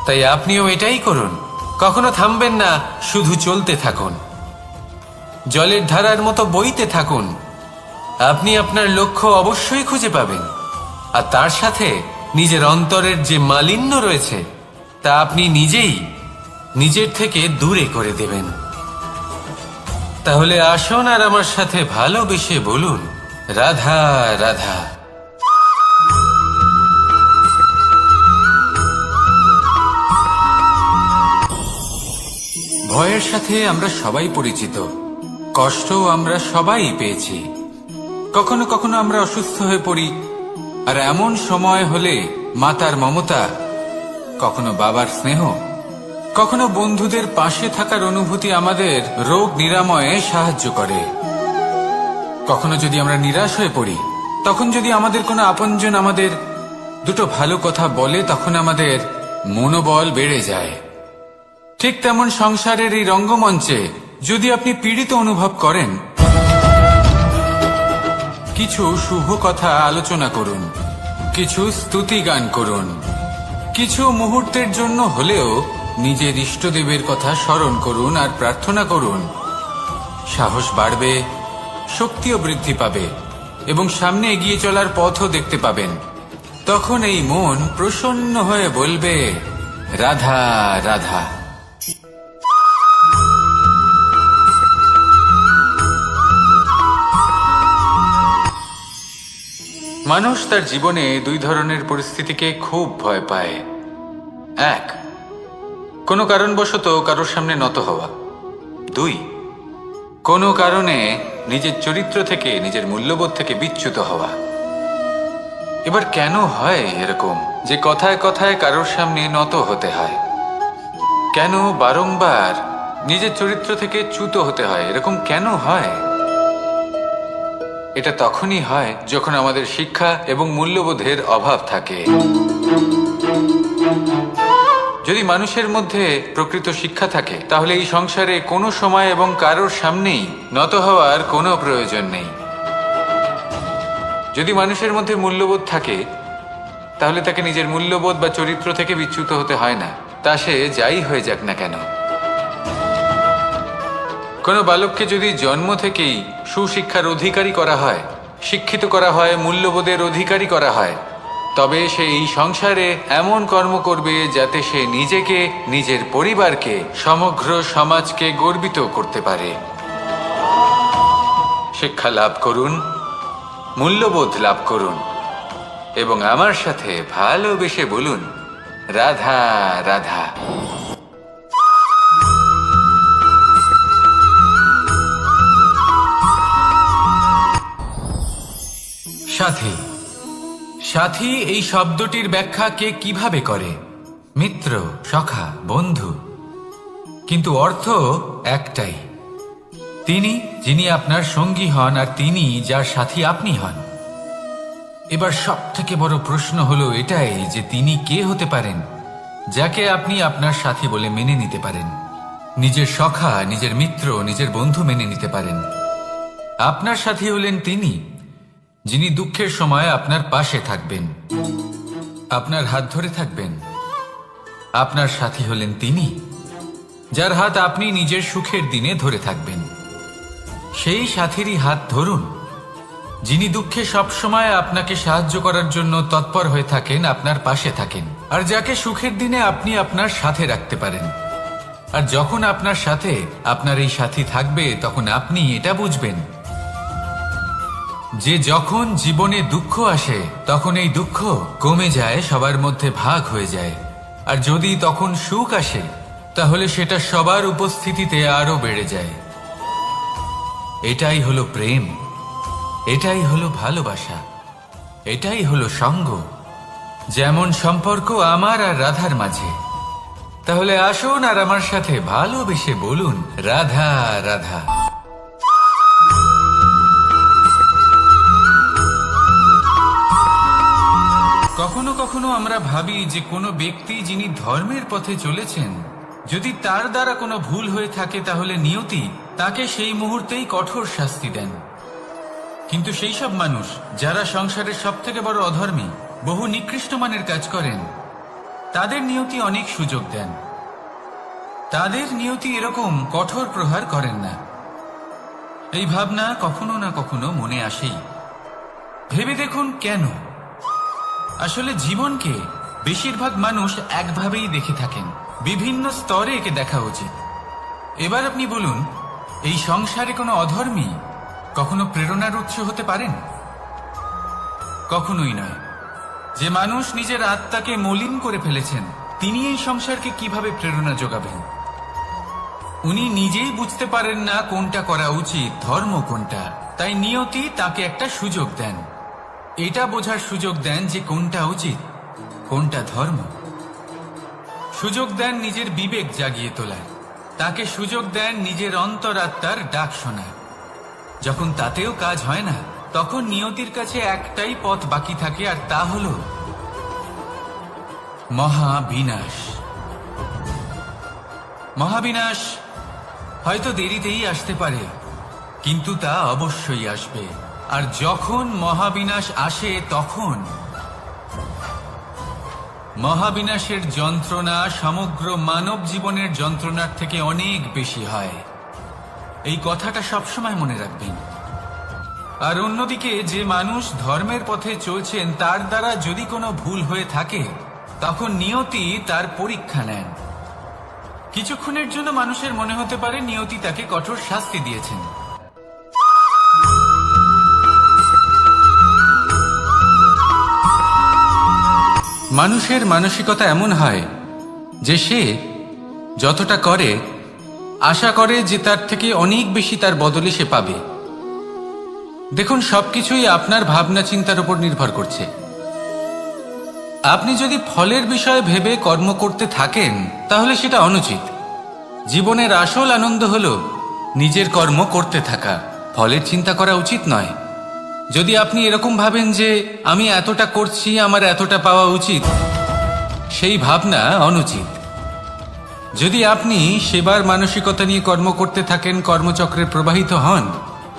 তাই আপনিও এটাই করুন, কখনো থামবেন না, শুধু চলতে থাকুন, জলের ধারার মতো বইতে থাকুন। আপনি আপনার লক্ষ্য অবশ্যই খুঁজে পাবেন, আর তার সাথে নিজের অন্তরের যে মালিন্য রয়েছে, তা আপনি নিজেই নিজের থেকে দূরে করে দেবেন। তাহলে আসুন আর আমার সাথে ভালোবেসে বলুন, রাধা রাধা। ভয়ের সাথে আমরা সবাই পরিচিত, কষ্টও আমরা সবাই পেয়েছি। কখনো কখনো আমরা অসুস্থ হয়ে পড়ি, আর এমন সময় হলে মাতার মমতা, কখনো বাবার স্নেহ, কখনো বন্ধুদের পাশে থাকার অনুভূতি আমাদের রোগ নিরাময়ে সাহায্য করে। কখনো যদি আমরা নিরাশ হয়ে পড়ি, তখন যদি আমাদের কোনো আপনজন আমাদের দুটো ভালো কথা বলে, তখন আমাদের মনোবল বেড়ে যায়। ঠিক তেমন সংসারের এই রঙ্গমঞ্চে যদি আপনি পীড়িত অনুভব করেন, কিছু শুভ কথা আলোচনা করুন, কিছু স্তুতি গান করুন, কিছু মুহূর্তের জন্য হলেও নিজের ইষ্টদেবের কথা স্মরণ করুন আর প্রার্থনা করুন। সাহস বাড়বে, শক্তিও বৃদ্ধি পাবে এবং সামনে এগিয়ে চলার পথও দেখতে পাবেন। তখন এই মন প্রসন্ন হয়ে বলবে, রাধা রাধা। মানুষ তার জীবনে দুই ধরনের পরিস্থিতিকে খুব ভয় পায়। এক, কোনো কারণবশত কারোর সামনে নত হওয়া। দুই, কোনো কারণে নিজের চরিত্র থেকে, নিজের মূল্যবোধ থেকে বিচ্যুত হওয়া। এবার কেন হয় এরকম যে কথায় কথায় কারোর সামনে নত হতে হয়? কেন বারংবার নিজের চরিত্র থেকে চ্যুত হতে হয়? এরকম কেন হয়? এটা তখনই হয় যখন আমাদের শিক্ষা এবং মূল্যবোধের অভাব থাকে। যদি মানুষের মধ্যে প্রকৃত শিক্ষা থাকে, তাহলে এই সংসারে কোনো সময় এবং কারোর সামনেই নত হওয়ার কোনো প্রয়োজন নেই। যদি মানুষের মধ্যে মূল্যবোধ থাকে, তাহলে তাকে নিজের মূল্যবোধ বা চরিত্র থেকে বিচ্যুত হতে হয় না, তা সে যাই হয়ে যাক না কেন। কোনো বালককে যদি জন্ম থেকেই সুশিক্ষার অধিকারী করা হয়, শিক্ষিত করা হয়, মূল্যবোধের অধিকারী করা হয়, তবে সে এই সংসারে এমন কর্ম করবে যাতে সে নিজেকে, নিজের পরিবারকে, সমগ্র সমাজকে গর্বিত করতে পারে। শিক্ষা লাভ করুন, মূল্যবোধ লাভ করুন এবং আমার সাথে ভালোবেসে বলুন, রাধা রাধা। সাথী। সাথী এই শব্দটির ব্যাখ্যা কে কিভাবে করে? মিত্র, সখা, বন্ধু। কিন্তু অর্থ একটাই। তিনি যিনি আপনার সঙ্গী হন আর তিনি যার সাথী আপনি হন। এবার সব থেকে বড় প্রশ্ন হলো এটাই যে তিনি কে হতে পারেন যাকে আপনি আপনার সাথী বলে মেনে নিতে পারেন, নিজের সখা, নিজের মিত্র, নিজের বন্ধু মেনে নিতে পারেন। আপনার সাথী হলেন তিনি যিনি দুঃখের সময় আপনার পাশে থাকবেন, আপনার হাত ধরে থাকবেন। আপনার সাথী হলেন তিনি যার হাত আপনি নিজের সুখের দিনে ধরে থাকবেন। সেই সাথীরই হাত ধরুন যিনি দুঃখে সবসময় আপনাকে সাহায্য করার জন্য তৎপর হয়ে থাকেন, আপনার পাশে থাকেন, আর যাকে সুখের দিনে আপনি আপনার সাথে রাখতে পারেন। আর যখন আপনার সাথে আপনার এই সাথী থাকবে তখন আপনি এটা বুঝবেন যে যখন জীবনে দুঃখ আসে তখন এই দুঃখ কমে যায়, সবার মধ্যে ভাগ হয়ে যায়। আর যদি তখন সুখ আসে তাহলে সেটা সবার উপস্থিতিতে আরো বেড়ে যায়। এটাই হলো প্রেম, এটাই হলো ভালোবাসা, এটাই হলো সঙ্গ। যেমন সম্পর্ক আমার আর রাধার মাঝে। তাহলে আসুন আর আমার সাথে ভালোবেসে বলুন, রাধা রাধা। কখনো কখনো আমরা ভাবি যে কোনো ব্যক্তি যিনি ধর্মের পথে চলেছেন, যদি তার দ্বারা কোনো ভুল হয়ে থাকে তাহলে নিয়তি তাকে সেই মুহূর্তেই কঠোর শাস্তি দেন। কিন্তু সেই সব মানুষ যারা সংসারের সব থেকে বড় অধর্মী, বহু নিকৃষ্ট মানের কাজ করেন, তাদের নিয়তি অনেক সুযোগ দেন। তাদের নিয়তি এরকম কঠোর প্রহার করেন না। এই ভাবনা কখনো না কখনো মনে আসেই। ভেবে দেখুন কেন? আসলে জীবনকে বেশিরভাগ মানুষ একভাবেই দেখে থাকেন, বিভিন্ন স্তরে একে দেখা উচিত। এবার আপনি বলুন, এই সংসারে কোনো অধর্মী কখনো প্রেরণার উৎস হতে পারেন? কখনোই নয়। যে মানুষ নিজের আত্মাকে মলিন করে ফেলেছেন তিনি এই সংসারকে কিভাবে প্রেরণা যোগাবেন? উনি নিজেই বুঝতে পারেন না কোনটা করা উচিত, ধর্ম কোনটা। তাই নিয়তি তাকে একটা সুযোগ দেন, এটা বোঝার সুযোগ দেন যে কোনটা উচিত, কোনটা ধর্ম। সুযোগ দেন নিজের বিবেক জাগিয়ে তোলার, তাকে সুযোগ দেন নিজের অন্তরাত্মার ডাক শোনার। যখন তাতেও কাজ হয় না তখন নিয়তির কাছে একটাই পথ বাকি থাকে, আর তা হল মহাবিনাশ। মহাবিনাশ হয়তো দেরিতেই আসতে পারে, কিন্তু তা অবশ্যই আসবে। আর যখন মহাবিনাশ আসে তখন মহাবিনাশের যন্ত্রণা সমগ্র মানব জীবনের যন্ত্রণার থেকে অনেক বেশি হয়। এই কথাটা সবসময় মনে রাখবেন। আর অন্যদিকে যে মানুষ ধর্মের পথে চলছেন তার দ্বারা যদি কোনো ভুল হয়ে থাকে তখন নিয়তি তার পরীক্ষা নেন। কিছুক্ষণের জন্য মানুষের মনে হতে পারে নিয়তি তাকে কঠোর শাস্তি দিয়েছেন, মানুষের মানসিকতা এমন হয় যে সে যতটা করে আশা করে যে তার থেকে অনেক বেশি তার বদলে সে পাবে। দেখুন, সবকিছুই আপনার ভাবনা চিন্তার উপর নির্ভর করছে। আপনি যদি ফলের বিষয়ে ভেবে কর্ম করতে থাকেন তাহলে সেটা অনুচিত। জীবনের আসল আনন্দ হলো নিজের কর্ম করতে থাকা, ফলের চিন্তা করা উচিত নয়। যদি আপনি এরকম ভাবেন যে আমি এতটা করছি, আমার এতটা পাওয়া উচিত, সেই ভাবনা অনুচিত। যদি আপনি সেবার মানসিকতা নিয়ে কর্ম করতে থাকেন, কর্মচক্রে প্রবাহিত হন,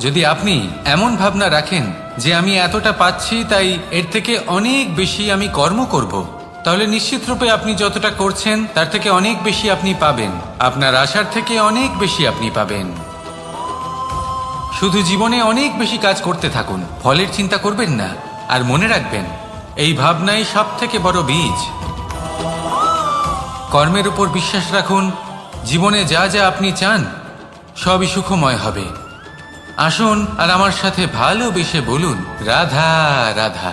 যদি আপনি এমন ভাবনা রাখেন যে আমি এতটা পাচ্ছি তাই এর থেকে অনেক বেশি আমি কর্ম করব, তাহলে নিশ্চিত রূপে আপনি যতটা করছেন তার থেকে অনেক বেশি আপনি পাবেন, আপনার আশার থেকে অনেক বেশি আপনি পাবেন। শুধু জীবনে অনেক বেশি কাজ করতে থাকুন, ফলের চিন্তা করবেন না। আর মনে রাখবেন, এই ভাবনাই সব থেকে বড় বীজ। কর্মের উপর বিশ্বাস রাখুন, জীবনে যা যা আপনি চান সবই সুখময় হবে। আসুন আর আমার সাথে ভালোবেসে বলুন, রাধা রাধা।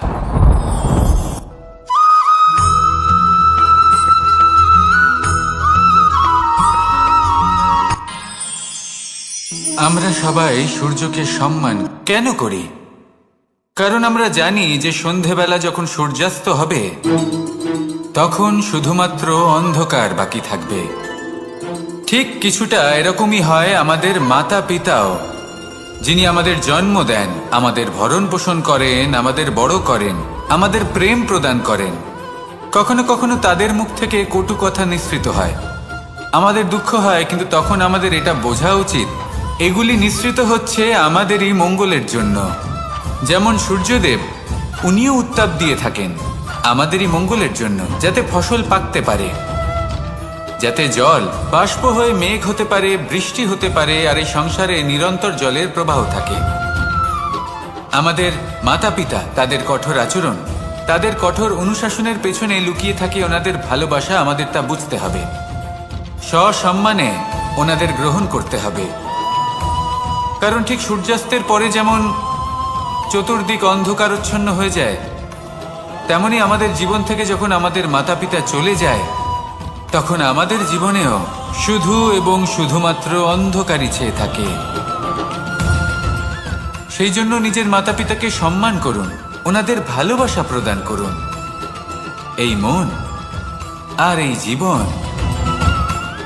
আমরা সবাই সূর্যকে সম্মান কেন করি? কারণ আমরা জানি যে সন্ধেবেলা যখন সূর্যাস্ত হবে তখন শুধুমাত্র অন্ধকার বাকি থাকবে। ঠিক কিছুটা এরকমই হয় আমাদের মাতা পিতাও, যিনি আমাদের জন্ম দেন, আমাদের ভরণ পোষণ করেন, আমাদের বড় করেন, আমাদের প্রেম প্রদান করেন। কখনো কখনো তাদের মুখ থেকে কটু কথা নিঃসৃত হয়, আমাদের দুঃখ হয়, কিন্তু তখন আমাদের এটা বোঝা উচিত এগুলি নিঃসৃত হচ্ছে আমাদেরই মঙ্গলের জন্য। যেমন সূর্যদেব, উনিও উত্তাপ দিয়ে থাকেন আমাদেরই মঙ্গলের জন্য, যাতে ফসল পাকতে পারে, যাতে জল বাষ্প হয়ে মেঘ হতে পারে, বৃষ্টি হতে পারে, আর এই সংসারে নিরন্তর জলের প্রবাহ থাকে। আমাদের মাতা পিতা, তাদের কঠোর আচরণ, তাদের কঠোর অনুশাসনের পেছনে লুকিয়ে থাকে ওনাদের ভালোবাসা। আমাদের তা বুঝতে হবে, সসম্মানে ওনাদের গ্রহণ করতে হবে। কারণ ঠিক সূর্যাস্তের পরে যেমন চতুর্দিক অন্ধকারচ্ছন্ন হয়ে যায়, তেমনি আমাদের জীবন থেকে যখন আমাদের মাতা পিতা চলে যায় তখন আমাদের জীবনেও শুধু এবং শুধুমাত্র অন্ধকারই ছেয়ে থাকে। সেই জন্য নিজের মাতা পিতাকে সম্মান করুন, ওনাদের ভালোবাসা প্রদান করুন। এই মন আর এই জীবন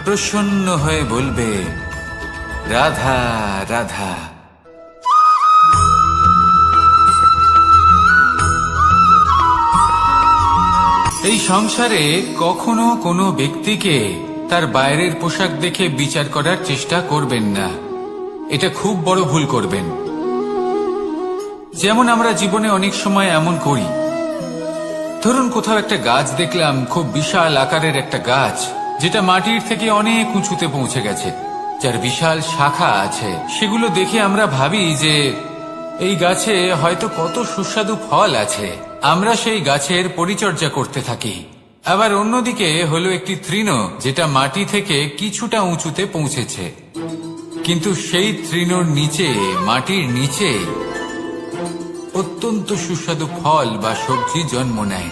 প্রসন্ন হয়ে বলবে, রাধা রাধা। এই সংসারে কখনো কোনো ব্যক্তিকে তার বাইরের পোশাক দেখে বিচার করার চেষ্টা করবেন না, এটা খুব বড় ভুল করবেন। যেমন আমরা জীবনে অনেক সময় এমন করি, ধরুন কোথাও একটা গাছ দেখলাম, খুব বিশাল আকারের একটা গাছ, যেটা মাটির থেকে অনেক উঁচুতে পৌঁছে গেছে, যার বিশাল শাখা আছে। সেগুলো দেখে আমরা ভাবি যে এই গাছে হয়তো কত সুস্বাদু ফল আছে, আমরা সেই গাছের পরিচর্যা করতে থাকি। আবার অন্যদিকে হলো একটি তৃণ, যেটা মাটি থেকে কিছুটা উঁচুতে পৌঁছেছে, কিন্তু সেই তৃণর নিচে, মাটির নিচে অত্যন্ত সুস্বাদু ফল বা সবজি জন্ম নেয়,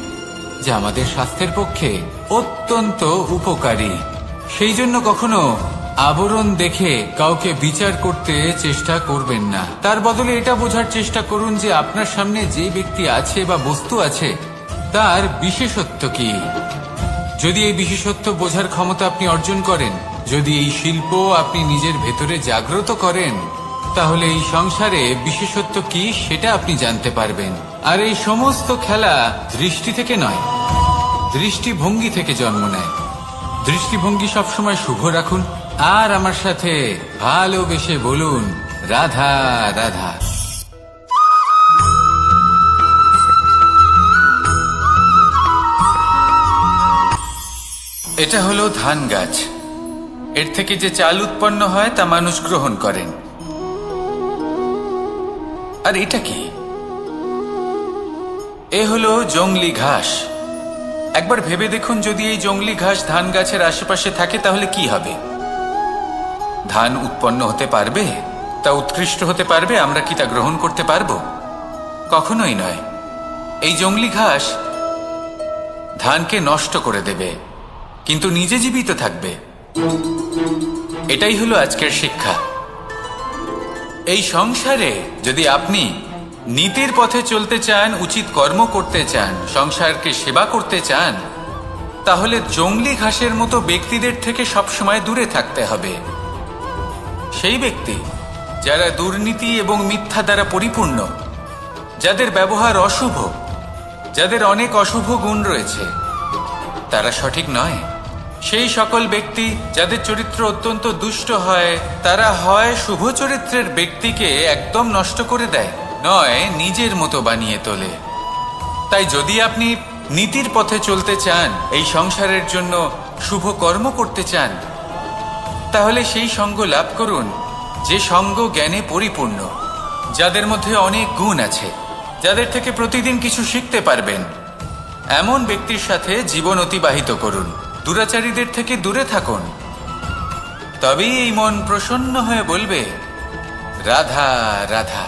যা আমাদের স্বাস্থ্যের পক্ষে অত্যন্ত উপকারী। সেই জন্য কখনো আবরণ দেখে কাউকে বিচার করতে চেষ্টা করবেন না, তার বদলে এটা বোঝার চেষ্টা করুন যে আপনার সামনে যে ব্যক্তি আছে বা বস্তু আছে তার বিশেষত্ব কি। যদি এই বিশেষত্ব বোঝার ক্ষমতা আপনি অর্জন করেন, যদি এই শিল্প আপনি নিজের ভেতরে জাগ্রত করেন, তাহলে এই সংসারে বিশেষত্ব কি সেটা আপনি জানতে পারবেন। আর এই সমস্ত খেলা দৃষ্টি থেকে নয়, দৃষ্টিভঙ্গি থেকে জন্ম নেয়। দৃষ্টিভঙ্গি সবসময় শুভ রাখুন আর আমার সাথে ভালোবেসে বলুন, রাধা রাধা। এটা হলো ধান গাছ, এর থেকে যে চাল উৎপন্ন হয় তা মানুষ গ্রহণ করেন। আর এটা কি? এ হলো জংলি ঘাস। একবার ভেবে দেখুন, যদি এই জংলি ঘাস ধান গাছের আশেপাশে থাকে তাহলে কি হবে? ধান উৎপন্ন হতে পারবে? তা উৎকৃষ্ট হতে পারবে? আমরা কি তা গ্রহণ করতে পারবো? কখনোই নয়। এই জংলি ঘাস ধানকে নষ্ট করে দেবে, কিন্তু নিজে জীবিত থাকবে। এটাই হলো আজকের শিক্ষা। এই সংসারে যদি আপনি নীতির পথে চলতে চান, উচিত কর্ম করতে চান, সংসারকে সেবা করতে চান, তাহলে জংলি ঘাসের মতো ব্যক্তিদের থেকে সবসময় দূরে থাকতে হবে। সেই ব্যক্তি যারা দুর্নীতি এবং মিথ্যা দ্বারা পরিপূর্ণ, যাদের ব্যবহার অশুভ, যাদের অনেক অশুভ গুণ রয়েছে, তারা সঠিক নয়। সেই সকল ব্যক্তি যাদের চরিত্র অত্যন্ত দুষ্ট হয়, তারা হয় শুভ চরিত্রের ব্যক্তিকে একদম নষ্ট করে দেয়, নয় নিজের মতো বানিয়ে তোলে। তাই যদি আপনি নীতির পথে চলতে চান, এই সংসারের জন্য শুভ কর্ম করতে চান, তাহলে সেই সঙ্গ লাভ করুন যে সঙ্গ জ্ঞানে পরিপূর্ণ, যাদের মধ্যে অনেক গুণ আছে, যাদের থেকে প্রতিদিন কিছু শিখতে পারবেন। এমন ব্যক্তির সাথে জীবন অতিবাহিত করুন, দুরাচারীদের থেকে দূরে থাকুন। তবেই এই মন প্রসন্ন হয়ে বলবে, রাধা রাধা।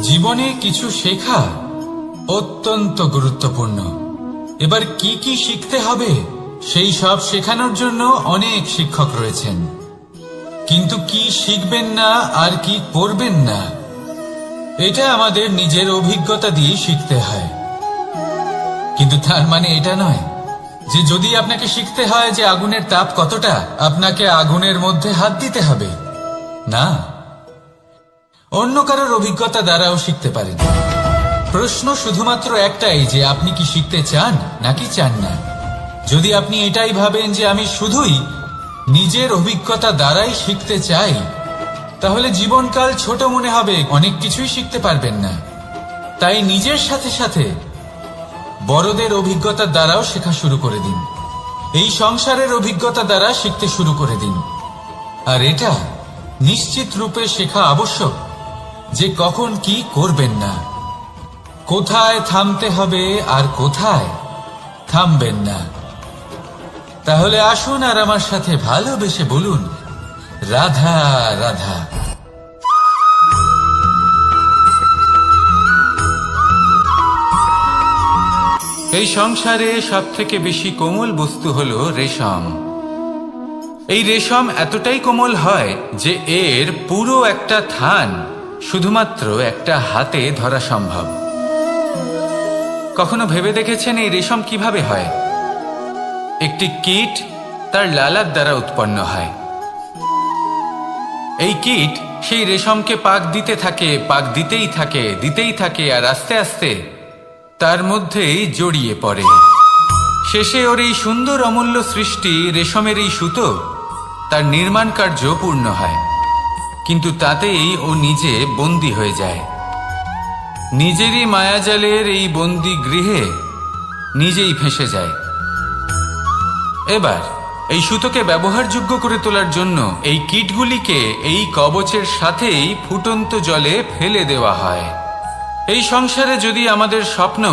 জীবনে কিছু শেখা অত্যন্ত গুরুত্বপূর্ণ। এবার কি কি শিখতে হবে সেই সব শেখানোর জন্য অনেক শিক্ষক রয়েছেন, কিন্তু কি শিখবেন না আর কি করবেন না এটা আমাদের নিজের অভিজ্ঞতা দিয়ে শিখতে হয়। কিন্তু তার মানে এটা নয় যে যদি আপনাকে শিখতে হয় যে আগুনের তাপ কতটা, আপনাকে আগুনের মধ্যে হাত দিতে হবে। না, অন্য কারোর অভিজ্ঞতা দ্বারাও শিখতে পারেন। প্রশ্ন শুধুমাত্র একটাই যে আপনি কি শিখতে চান নাকি চান না। যদি আপনি এটাই ভাবেন যে আমি শুধুই নিজের অভিজ্ঞতা দ্বারাই শিখতে চাই, তাহলে জীবনকাল ছোট মনে হবে, অনেক কিছুই শিখতে পারবেন না। তাই নিজের সাথে সাথে বড়দের অভিজ্ঞতার দ্বারাও শেখা শুরু করে দিন। এই সংসারের অভিজ্ঞতা দ্বারা শিখতে শুরু করে দিন। আর এটা নিশ্চিত রূপে শেখা আবশ্যক যে কখন কি করবেন না, কোথায় থামতে হবে আর কোথায় থামবেন না। তাহলে আসুন আর আমার সাথে ভালোবেসে বলুন রাধা রাধা। এই সংসারে সবথেকে বেশি কোমল বস্তু হলো রেশম। এই রেশম এতটাই কোমল হয় যে এর পুরো একটা থান শুধুমাত্র একটা হাতে ধরা সম্ভব। কখনো ভেবে দেখেছেন এই রেশম কিভাবে হয়? একটি কীট তার লালার দ্বারা উৎপন্ন হয়। এই কীট সেই রেশমকে পাক দিতে থাকে, পাক দিতেই থাকে আর আস্তে আস্তে তার মধ্যেই জড়িয়ে পড়ে। শেষে ওর এই সুন্দর অমূল্য সৃষ্টি রেশমের এই সুতো তার নির্মাণ কার্য পূর্ণ হয়, কিন্তু তাতেই ও নিজে বন্দী হয়ে যায়। নিজেরই মায়াজালের এই বন্দী গৃহে নিজেই ফেঁসে যায়। এবার এই সুতোকে ব্যবহারযোগ্য করে তোলার জন্য এই কীটগুলিকে এই কবচের সাথেই ফুটন্ত জলে ফেলে দেওয়া হয়। এই সংসারে যদি আমাদের স্বপ্ন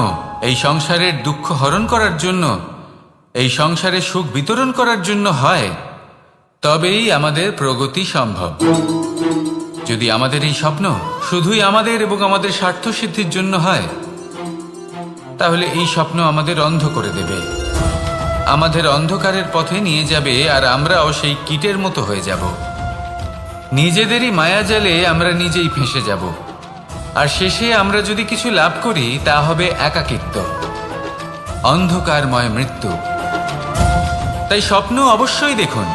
এই সংসারের দুঃখ হরণ করার জন্য, এই সংসারে সুখ বিতরণ করার জন্য হয়, তবেই আমাদের প্রগতি সম্ভব। যদি আমাদের এই স্বপ্ন শুধুই আমাদের এবং আমাদের স্বার্থ সিদ্ধির জন্য হয়, তাহলে এই স্বপ্ন আমাদের অন্ধ করে দেবে, আমাদের অন্ধকারের পথে নিয়ে যাবে, আর আমরাও সেই কীটের মতো হয়ে যাব। নিজেদেরই মায়াজালে আমরা নিজেই ফেঁসে যাব, আর শেষে আমরা যদি কিছু লাভ করি তা হবে একাকিত্ব, অন্ধকারময় মৃত্যু। তাই স্বপ্ন অবশ্যই দেখুন,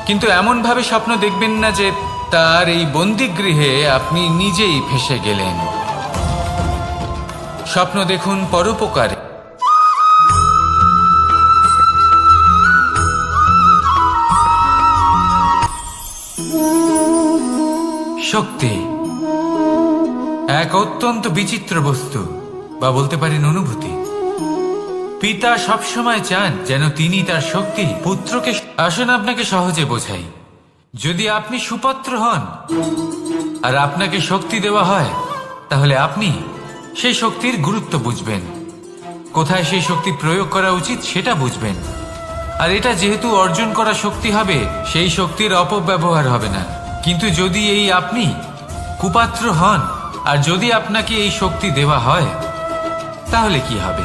কিন্তু এমনভাবে স্বপ্ন দেখবেন না যে তার এই বন্দিগৃহে আপনি নিজেই ফেঁসে গেলেন। স্বপ্ন দেখুন পরোপকারে। শক্তি এক অত্যন্ত বিচিত্র বস্তু, বা বলতে পারেন অনুভূতি। পিতা সবসময় চান যেন তিনি তার শক্তি পুত্রকে। আসুন আপনাকে সহজে বোঝাই। যদি আপনি সুপাত্র হন আর আপনাকে শক্তি দেওয়া হয়, তাহলে আপনি সেই শক্তির গুরুত্ব বুঝবেন, কোথায় সেই শক্তি প্রয়োগ করা উচিত সেটা বুঝবেন। আর এটা যেহেতু অর্জন করা শক্তি হবে, সেই শক্তির অপব্যবহার হবে না। কিন্তু যদি এই আপনি কুপাত্র হন আর যদি আপনাকে এই শক্তি দেওয়া হয়, তাহলে কি হবে?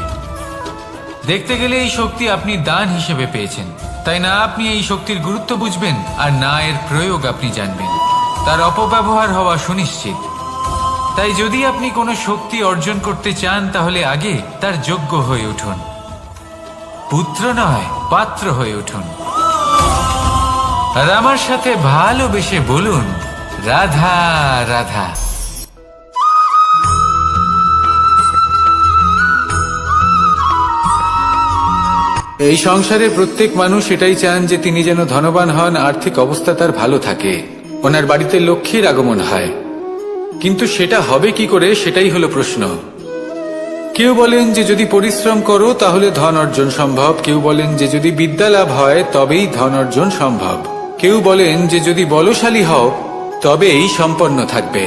দেখতে গেলে এই শক্তি আপনি দান হিসেবে পেয়েছেন, তাই না আপনি এই শক্তির গুরুত্ব বুঝবেন আর না এর প্রয়োগ আপনি জানবেন। তার অপব্যবহার হওয়া সুনিশ্চিত। তাই যদি আপনি কোনো শক্তি অর্জন করতে চান, তাহলে আগে তার যোগ্য হয়ে উঠুন, পুত্র নয় পাত্র হয়ে উঠুন। আর আমার সাথে ভালোবেসে বলুন রাধা রাধা। এই সংসারে প্রত্যেক মানুষ এটাই চান যে তিনি যেন ধনবান হন, আর্থিক অবস্থা তার ভালো থাকে, ওনার বাড়িতে লক্ষ্মীর আগমন হয়। কিন্তু সেটা হবে কি করে, সেটাই হলো প্রশ্ন। কেউ বলেন যে যদি পরিশ্রম করো তাহলে ধন অর্জন সম্ভব, কেউ বলেন যে যদি বিদ্যা লাভ হয় তবেই ধন অর্জন সম্ভব, কেউ বলেন যে যদি বলশালী হও তবেই সম্পন্ন থাকবে।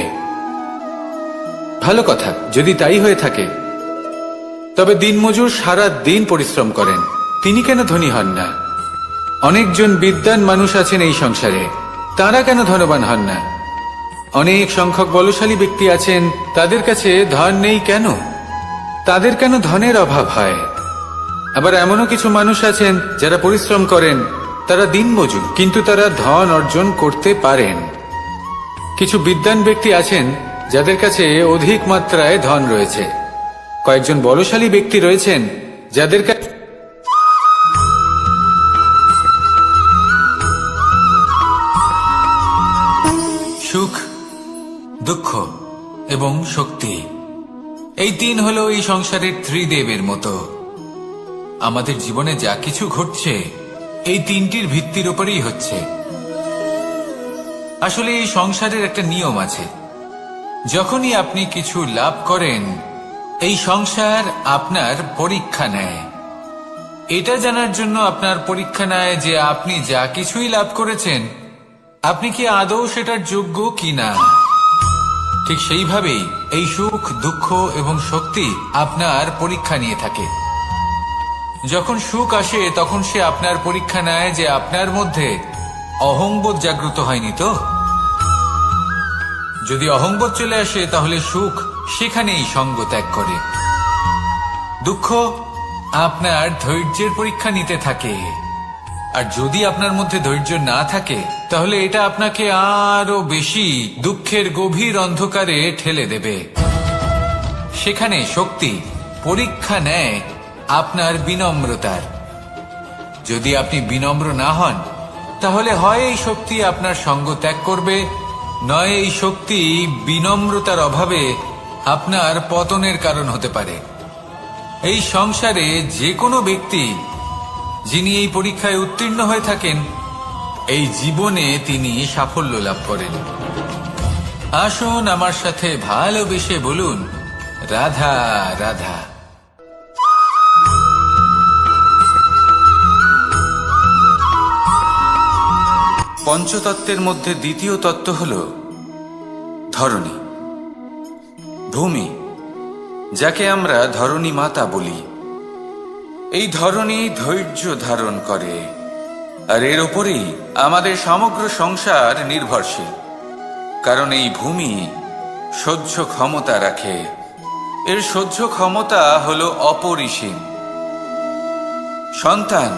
ভালো কথা, যদি তাই হয়ে থাকে, তবে দিনমজুর সারা দিন পরিশ্রম করেন, তিনি কেন ধনী হন না? অনেকজন বিদ্বান মানুষ আছেন এই সংসারে, তারা কেন ধনবান হন না? অনেক সংখ্যক বলশালী ব্যক্তি আছেন, তাদের কাছে ধন নেই কেন? তাদের কেন ধনের অভাব হয়? আবার এমনও কিছু মানুষ আছেন যারা পরিশ্রম করেন, তারা দিনমজুর, কিন্তু তারা ধন অর্জন করতে পারেন। কিছু বিদ্বান ব্যক্তি আছেন যাদের কাছে অধিক মাত্রায় ধন রয়েছে। কয়েকজন বলশালী ব্যক্তি রয়েছেন যাদের কাছে সুখ, দুঃখ এবং শক্তি, এই তিন হলো এই সংসারের ত্রিদেবের মতো। আমাদের জীবনে যা কিছু ঘটছে এই তিনটির ভিত্তির উপরেই হচ্ছে। আসলে এই সংসারের একটা নিয়ম আছে, যখনই আপনি কিছু লাভ করেন এই সংসার আপনার পরীক্ষা নেয়। এটা জানার জন্য আপনার পরীক্ষা নেয় যে আপনি যা কিছুই লাভ করেছেন আপনি কি আদৌ সেটার যোগ্য কিনা। ঠিক সেইভাবেই এই সুখ, দুঃখ এবং শক্তি আপনার পরীক্ষা নিয়ে থাকে। যখন সুখ আসে তখন সে আপনার পরীক্ষা নেয় যে আপনার মধ্যে অহংবোধ জাগ্রত হয়নি তো। যদি অহংবোধ চলে আসে তাহলে সুখ সেখানেই সঙ্গ ত্যাগ করে। দুঃখ আপনার ধৈর্যের পরীক্ষা নিতে থাকে, আর যদি আপনার মধ্যে ধৈর্য না থাকে তাহলে এটা আপনাকে আরো বেশি দুঃখের গভীর অন্ধকারে ঠেলে দেবে। সেখানে শক্তি পরীক্ষা নেয় আপনার বিনম্রতার। যদি আপনি বিনম্র না হন তাহলে হয় এই শক্তি আপনার সঙ্গ ত্যাগ করবে, নয় এই শক্তি বিনম্রতার অভাবে আপনার পতনের কারণ হতে পারে। এই সংসারে যে কোনো ব্যক্তি যিনি এই পরীক্ষায় উত্তীর্ণ হয়ে থাকেন এই জীবনে তিনি সাফল্য লাভ করেন। আসুন আমার সাথে ভালোবেসে বলুন, রাধা রাধা। পঞ্চতত্ত্বের মধ্যে দ্বিতীয় তত্ত্ব হল ধরণী, ভূমি, যাকে আমরা ধরণী মাতা বলি। এই ধরণী ধৈর্য ধারণ করে, আর এর ওপরেই আমাদের সমগ্র সংসার নির্ভরশীল। কারণ এই ভূমি সহ্য ক্ষমতা রাখে, এর সহ্য ক্ষমতা হল অপরিসীম। সন্তান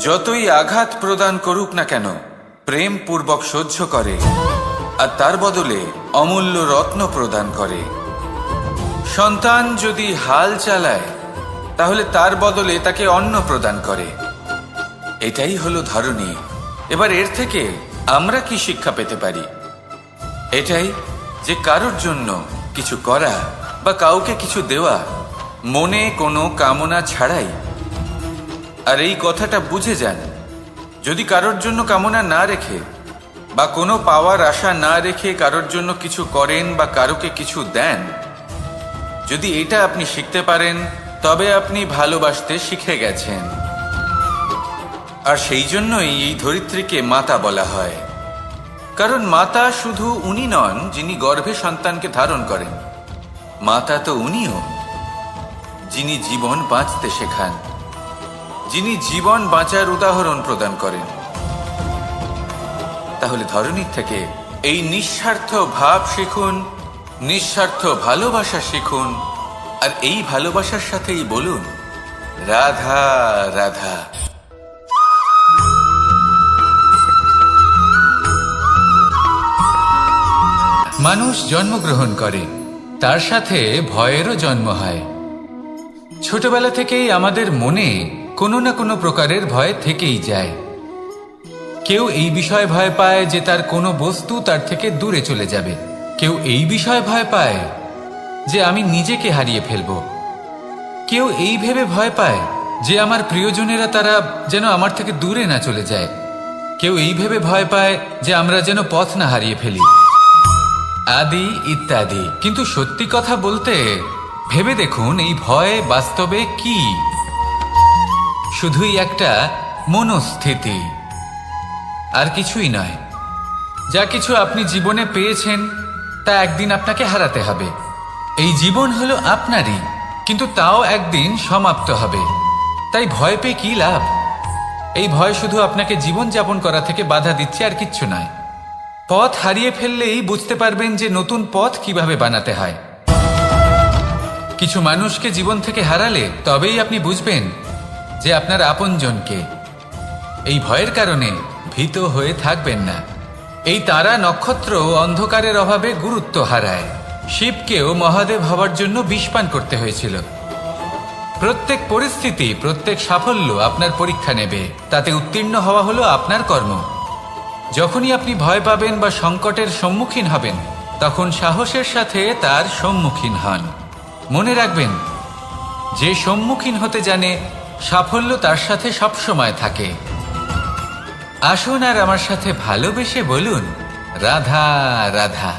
যতই আঘাত প্রদান করুক না কেন প্রেম পূর্বক সহ্য করে, আর তার বদলে অমূল্য রত্ন প্রদান করে। সন্তান যদি হাল চালায় তাহলে তার বদলে তাকে অন্ন প্রদান করে। এটাই হলো ধরণী। এবার এর থেকে আমরা কি শিক্ষা পেতে পারি? এটাই যে কারোর জন্য কিছু করা বা কাউকে কিছু দেওয়া মনে কোনো কামনা ছাড়াই। আর এই কথাটা বুঝে যান, যদি কারোর জন্য কামনা না রেখে বা কোনো পাওয়ার আশা না রেখে কারোর জন্য কিছু করেন বা কারোকে কিছু দেন, যদি এটা আপনি শিখতে পারেন তবে আপনি ভালোবাসতে শিখে গেছেন। আর সেই জন্যই এই ধরিত্রীকে মাতা বলা হয়। কারণ মাতা শুধু উনি নন যিনি গর্ভে সন্তানকে ধারণ করেন, মাতা তো উনিও যিনি জীবন বাঁচতে শেখান, যিনি জীবন বাঁচার উদাহরণ প্রদান করেন। তাহলে ধরণীর থেকে এই নিঃস্বার্থ ভাব শিখুন, নিঃস্বার্থ ভালোবাসা শিখুন, আর এই ভালোবাসার সাথেই বলুন, রাধা রাধা। মানুষ জন্মগ্রহণ করে, তার সাথে ভয়েরও জন্ম হয়। ছোটবেলা থেকেই আমাদের মনে কোনো না কোনো প্রকারের ভয় থেকেই যায়। কেউ এই বিষয়ে ভয় পায় যে তার কোনো বস্তু তার থেকে দূরে চলে যাবে, কেউ এই বিষয়ে ভয় পায় যে আমি নিজেকে হারিয়ে ফেলব, কেউ এই ভেবে ভয় পায় যে আমার প্রিয়জনেরা তারা যেন আমার থেকে দূরে না চলে যায়, কেউ এই ভেবে ভয় পায় যে আমরা যেন পথ না হারিয়ে ফেলি, আদি ইত্যাদি। কিন্তু সত্যি কথা বলতে ভেবে দেখুন এই ভয় বাস্তবে কি? শুধুই একটা মনস্থিতি, আর কিছুই নয়। যা কিছু আপনি জীবনে পেয়েছেন তা একদিন আপনাকে হারাতে হবে। এই জীবন হলো আপনারই, কিন্তু তাও একদিন সমাপ্ত হবে। তাই ভয় পেয়ে কি লাভ? এই ভয় শুধু আপনাকে জীবনযাপন করা থেকে বাধা দিচ্ছে, আর কিচ্ছু নয়। পথ হারিয়ে ফেললেই বুঝতে পারবেন যে নতুন পথ কিভাবে বানাতে হয়। কিছু মানুষকে জীবন থেকে হারালে তবেই আপনি বুঝবেন যে আপনার আপনজনকে। এই ভয়ের কারণে ভীত হয়ে থাকবেন না। এই তারা নক্ষত্র অন্ধকারের অভাবে গুরুত্ব হারায়। শিবকেও মহাদেব হওয়ার জন্য বিষপান করতে হয়েছিল। প্রত্যেক পরিস্থিতি, প্রত্যেক সাফল্য আপনার পরীক্ষা নেবে। তাতে উত্তীর্ণ হওয়া হলো আপনার কর্ম। যখনই আপনি ভয় পাবেন বা সংকটের সম্মুখীন হবেন, তখন সাহসের সাথে তার সম্মুখীন হন। মনে রাখবেন, যে সম্মুখীন হতে জানে, সাফল্য তার সাথে সবসময় থাকে। আসুন আর আমার সাথে ভালোবেসে বলুন, রাধা রাধা।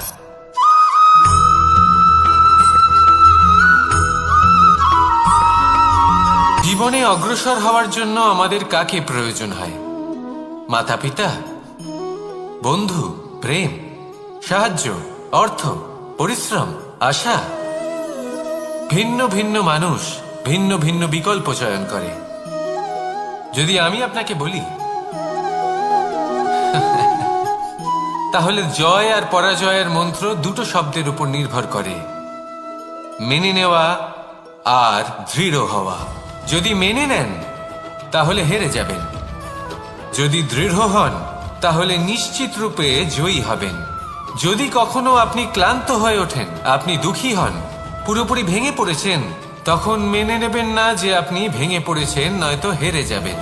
জীবনে অগ্রসর হওয়ার জন্য আমাদের কাকে প্রয়োজন হয়? মাতা পিতা, বন্ধু, প্রেম, সাহায্য, অর্থ, পরিশ্রম, আশা। ভিন্ন ভিন্ন মানুষ ভিন্ন ভিন্ন বিকল্প চয়ন করে। যদি আমি আপনাকে বলি, তাহলে জয় আর পরাজয়ের মন্ত্র দুটো শব্দের উপর নির্ভর করে, মেনে নেওয়া আর দৃঢ় হওয়া। যদি মেনে নেন তাহলে হেরে যাবেন, যদি দৃঢ় হন তাহলে নিশ্চিত রূপে জয়ী হবেন। যদি কখনো আপনি ক্লান্ত হয়ে ওঠেন, আপনি দুঃখী হন, পুরোপুরি ভেঙে পড়েছেন, তখন মেনে নেবেন না যে আপনি ভেঙে পড়েছেন, নয়তো হেরে যাবেন।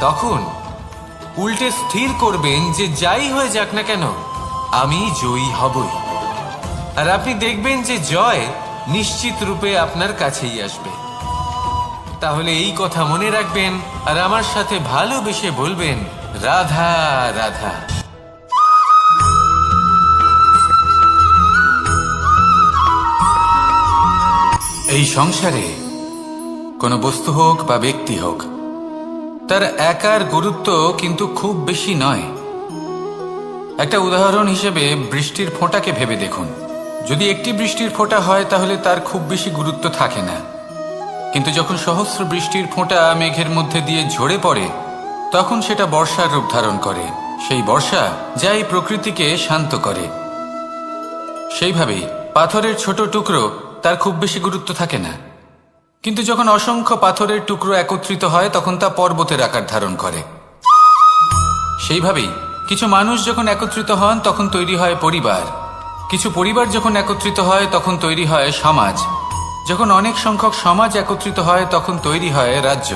তখন উল্টে স্থির করবেন যে যাই হয়ে যাক না কেন, আমি জয়ী হবই। আর আপনি দেখবেন যে জয় নিশ্চিত রূপে আপনার কাছেই আসবে। তাহলে এই কথা মনে রাখবেন আর আমার সাথে ভালোবেসে বলবেন, রাধা রাধা। এই সংসারে কোনো বস্তু হোক বা ব্যক্তি হোক, তার একার গুরুত্ব কিন্তু খুব বেশি নয়। একটা উদাহরণ হিসেবে বৃষ্টির ফোঁটাকে ভেবে দেখুন। যদি একটি বৃষ্টির ফোঁটা হয় তাহলে তার খুব বেশি গুরুত্ব থাকে না, কিন্তু যখন সহস্র বৃষ্টির ফোঁটা মেঘের মধ্যে দিয়ে ঝরে পড়ে, তখন সেটা বর্ষার রূপ ধারণ করে। সেই বর্ষা যা এই প্রকৃতিকে শান্ত করে। সেইভাবেই পাথরের ছোট টুকরো, তার খুব বেশি গুরুত্ব থাকে না, কিন্তু যখন অসংখ্য পাথরের টুকরো একত্রিত হয় তখন তা পর্বতের আকার ধারণ করে। সেইভাবেই কিছু মানুষ যখন একত্রিত হন তখন তৈরি হয় পরিবার, কিছু পরিবার যখন একত্রিত হয় তখন তৈরি হয় সমাজ, যখন অনেক সংখ্যক সমাজ একত্রিত হয় তখন তৈরি হয় রাজ্য।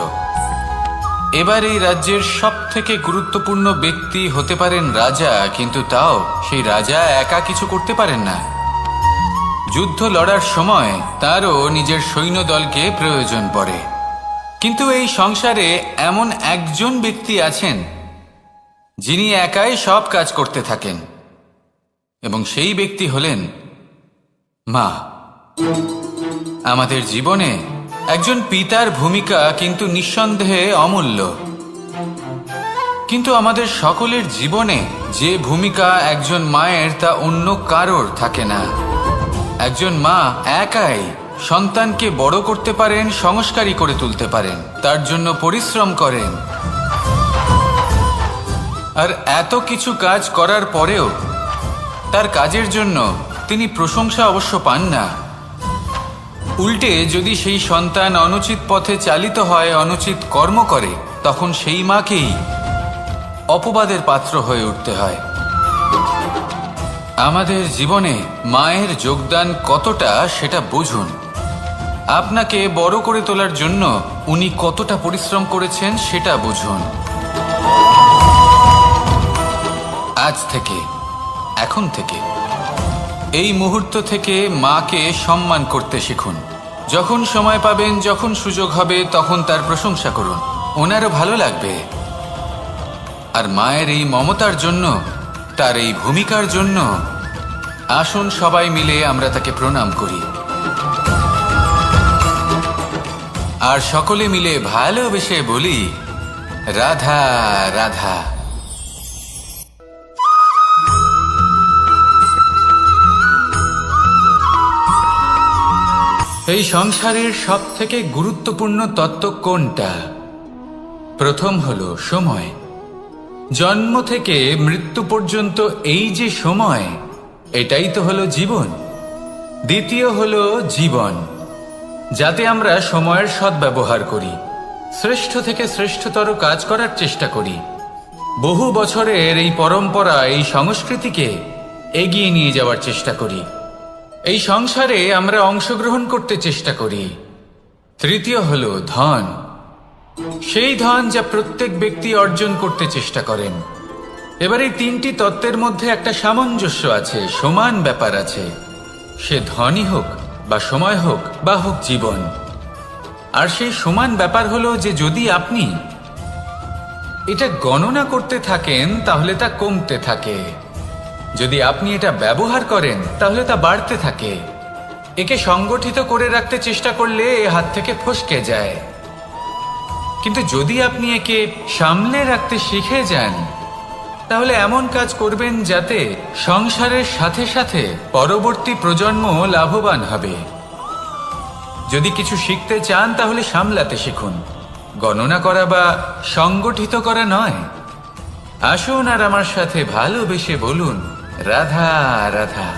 এবার এই রাজ্যের সবথেকে গুরুত্বপূর্ণ ব্যক্তি হতে পারেন রাজা, কিন্তু তাও সেই রাজা একা কিছু করতে পারেন না। যুদ্ধ লড়ার সময় তারও নিজের সৈন্যদলকে প্রয়োজন পড়ে। কিন্তু এই সংসারে এমন একজন ব্যক্তি আছেন যিনি একাই সব কাজ করতে থাকেন, এবং সেই ব্যক্তি হলেন মা। আমাদের জীবনে একজন পিতার ভূমিকা কিন্তু নিঃসন্দেহে অমূল্য, কিন্তু আমাদের সকলের জীবনে যে ভূমিকা একজন মায়ের তা অন্য কারোর থাকে না। একজন মা একাই সন্তানকে বড় করতে পারেন, সংস্কারী করে তুলতে পারেন, তার জন্য পরিশ্রম করেন। আর এত কিছু কাজ করার পরেও তার কাজের জন্য তিনি প্রশংসা অবশ্য পান না। উল্টে যদি সেই সন্তান অনুচিত পথে চালিত হয়, অনুচিত কর্ম করে, তখন সেই মাকেই অপবাদের পাত্র হয়ে উঠতে হয়। আমাদের জীবনে মায়ের যোগদান কতটা সেটা বুঝুন। আপনাকে বড় করে তোলার জন্য উনি কতটা পরিশ্রম করেছেন সেটা বুঝুন। আজ থেকে, এখন থেকে, এই মুহূর্ত থেকে মাকে সম্মান করতে শিখুন। যখন সময় পাবেন, যখন সুযোগ হবে, তখন তার প্রশংসা করুন, ওনারও ভালো লাগবে। আর মায়ের এই মমতার জন্য, তার এই ভূমিকার জন্য আসুন সবাই মিলে আমরা তাকে প্রণাম করি, আর সকলে মিলে ভালোবেসে বলি, রাধা রাধা। এই সংসারের সব থেকে গুরুত্বপূর্ণ তত্ত্ব কোনটা? প্রথম হলো সময়। জন্ম থেকে মৃত্যু পর্যন্ত এই যে সময়, এটাই তো হলো জীবন। দ্বিতীয় হলো জীবন, যাতে আমরা সময়ের সদ্ব্যবহার করি, শ্রেষ্ঠ থেকে শ্রেষ্ঠতর কাজ করার চেষ্টা করি। বহু বছরের এই পরম্পরা, এই সংস্কৃতিকে এগিয়ে নিয়ে যাওয়ার চেষ্টা করি। এই সংসারে আমরা অংশগ্রহণ করতে চেষ্টা করি। তৃতীয় হলো ধন, সেই ধন যা প্রত্যেক ব্যক্তি অর্জন করতে চেষ্টা করেন। এবার এই তিনটি তত্ত্বের মধ্যে একটা সামঞ্জস্য আছে, সমান ব্যাপার আছে। সে ধনই হোক বা সময় হোক বা হোক জীবন। আর সেই সমান ব্যাপার হলো যে যদি আপনি এটা গণনা করতে থাকেন তাহলে তা কমতে থাকে, যদি আপনি এটা ব্যবহার করেন তাহলে তা বাড়তে থাকে। একে সংগঠিত করে রাখতে চেষ্টা করলে এ হাত থেকে ফসকে যায়, কিন্তু যদি আপনি একে সামলে রাখতে শিখে যান তাহলে এমন কাজ করবেন যাতে সংসারের সাথে সাথে পরবর্তী প্রজন্ম লাভবান হবে। যদি কিছু শিখতে চান তাহলে সামলাতে শিখুন, গণনা করা বা সংগঠিত করা নয়। আসুন আর আমার সাথে ভালোবেসে বলুন, রাধা রাধা।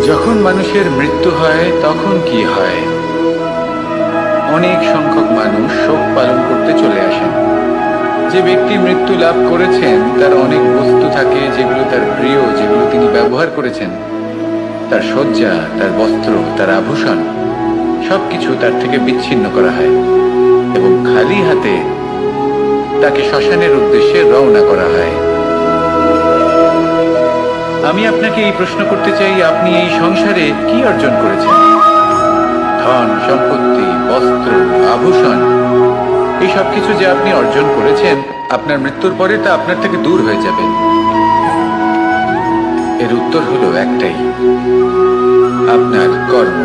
যখন মানুষের মৃত্যু হয় তখন কি হয়? অনেক সংখ্যক মানুষ শোক পালন করতে চলে আসেন। যে ব্যক্তি মৃত্যু লাভ করেছেন তার অনেক বস্তু থাকে যেগুলো তার প্রিয়, যেগুলো তিনি ব্যবহার করেছেন। তার শয্যা, তার বস্ত্র, তার আভূষণ সবকিছু তার থেকে বিচ্ছিন্ন করা হয় এবং খালি হাতে তাকে শ্মশানের উদ্দেশ্যে রওনা করা হয়। আমি আপনাকে এই প্রশ্ন করতে চাই, আপনি এই সংসারে কি অর্জন করেছেন? ধন, সম্পত্তি, বস্ত্র, আভূষণ, এই সব কিছু যে আপনি অর্জন করেছেন, আপনার মৃত্যুর পরে তা আপনার থেকে দূর হয়ে যাবে। এর উত্তর হলো একটাই, আপনার কর্ম।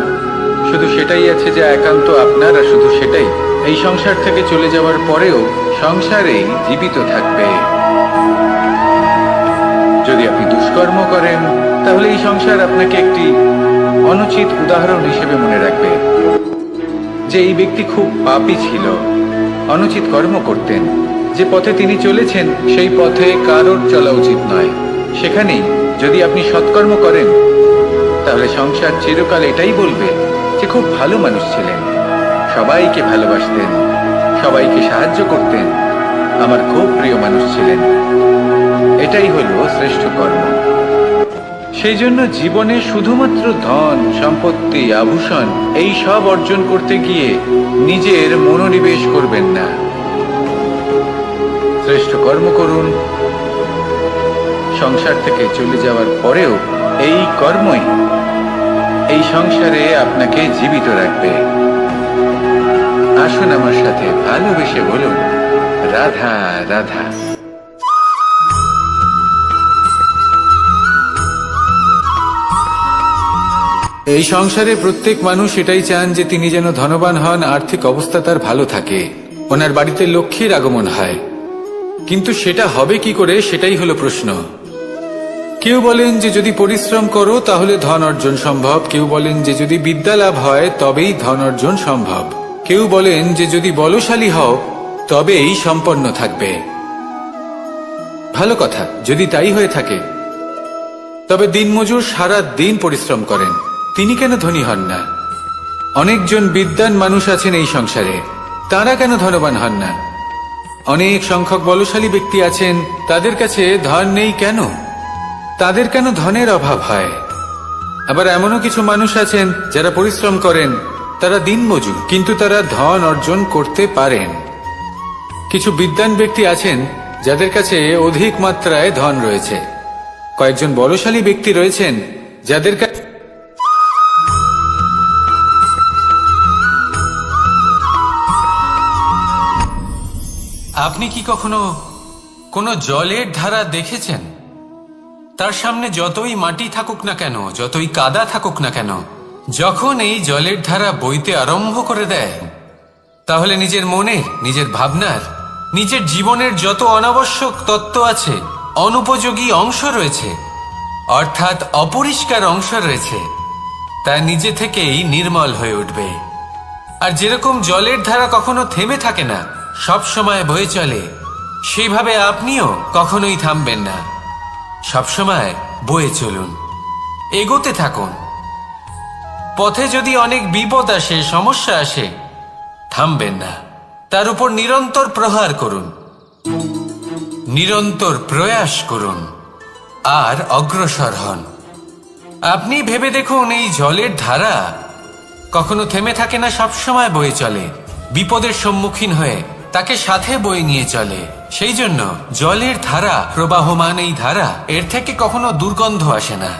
শুধু সেটাই আছে যা একান্ত আপনার, আর শুধু সেটাই এই সংসার থেকে চলে যাওয়ার পরেও সংসারেই জীবিত থাকবে। যদি আপনি দুষ্কর্ম করেন তাহলে এই সংসার আপনাকে একটি অনুচিত উদাহরণ হিসেবে মনে রাখবে যে এই ব্যক্তি খুব পাপী ছিল, অনুচিত কর্ম করতেন। যে পথে তিনি চলেছেন সেই পথে কারোর চলা উচিত নয়। সেখানেই যদি আপনি সৎকর্ম করেন তাহলে সংসার চিরকাল এটাই বলবে যে খুব ভালো মানুষ ছিলেন, সবাইকে ভালোবাসতেন, সবাইকে সাহায্য করতেন, আমার খুব প্রিয় মানুষ ছিলেন। এটাই হলো শ্রেষ্ঠ কর্ম। সেই জন্য জীবনে শুধুমাত্র ধন, সম্পত্তি, আভূষণ এই সব অর্জন করতে গিয়ে নিজের মনোনিবেশ করবেন না। শ্রেষ্ঠ কর্ম করুন। সংসার থেকে চলে যাওয়ার পরেও এই কর্মই এই সংসারে আপনাকে জীবিত রাখবে। আসুন আমার সাথে ভালোবেসে বলুন, রাধা রাধা। এই সংসারে প্রত্যেক মানুষ এটাই চান যে তিনি যেন ধনবান হন, আর্থিক অবস্থা তার ভালো থাকে, ওনার বাড়িতে লক্ষ্মীর আগমন হয়। কিন্তু সেটা হবে কি করে, সেটাই হলো প্রশ্ন। কেউ বলেন যে যদি পরিশ্রম করো তাহলে ধন অর্জন সম্ভব, কেউ বলেন যে যদি বিদ্যা লাভ হয় তবেই ধন অর্জন সম্ভব, কেউ বলেন যে যদি বলশালী হও তবেই সম্পন্ন থাকবে। ভালো কথা, যদি তাই হয়ে থাকে তবে দিনমজুর সারা দিন পরিশ্রম করেন, তিনি কেন ধনী হন না? অনেকজন বিদ্বান মানুষ আছেন এই সংসারে, তারা কেন ধনবান হন না? অনেক সংখ্যক বলশালী ব্যক্তি আছেন, তাদের কাছে ধন নেই কেন? তাদের কেন ধনের অভাব হয়? আবার এমনও কিছু মানুষ আছেন যারা পরিশ্রম করেন, তারা দিনমজুর, কিন্তু তারা ধন অর্জন করতে পারেন। কিছু বিদ্বান ব্যক্তি আছেন যাদের কাছে অধিক মাত্রায় ধন রয়েছে। কয়েকজন বলশালী ব্যক্তি রয়েছেন যাদের কাছে আপনি কি কখনো কোনো জলের ধারা দেখেছেন? তার সামনে যতই মাটি থাকুক না কেন, যতই কাদা থাকুক না কেন, যখন এই জলের ধারা বইতে আরম্ভ করে দেয় তাহলে নিজের মনে, নিজের ভাবনার, নিজের জীবনের যত অনাবশ্যক তত্ত্ব আছে, অনুপযোগী অংশ রয়েছে, অর্থাৎ অপরিষ্কার অংশ রয়েছে, তা নিজে থেকেই নির্মল হয়ে উঠবে। আর যেরকম জলের ধারা কখনো থেমে থাকে না, সব সময় বয়ে চলে, সেইভাবে আপনিও কখনোই থামবেন না। সবসময় বয়ে চলুন, এগোতে থাকুন। পথে যদি অনেক বিপদ আসে, সমস্যা আসে, থামবেন না, তার উপর নিরন্তর প্রহার করুন, নিরন্তর প্রয়াস করুন আর অগ্রসর হন। আপনি ভেবে দেখুন, এই জলের ধারা কখনো থেমে থাকে না, সবসময় বয়ে চলে, বিপদের সম্মুখীন হয়ে তাকে সাথে বয়ে নিয়ে চলে। সেই জন্য জলের ধারা, প্রবাহমান এই ধারা, এর থেকে কখনো দুর্গন্ধ আসে না,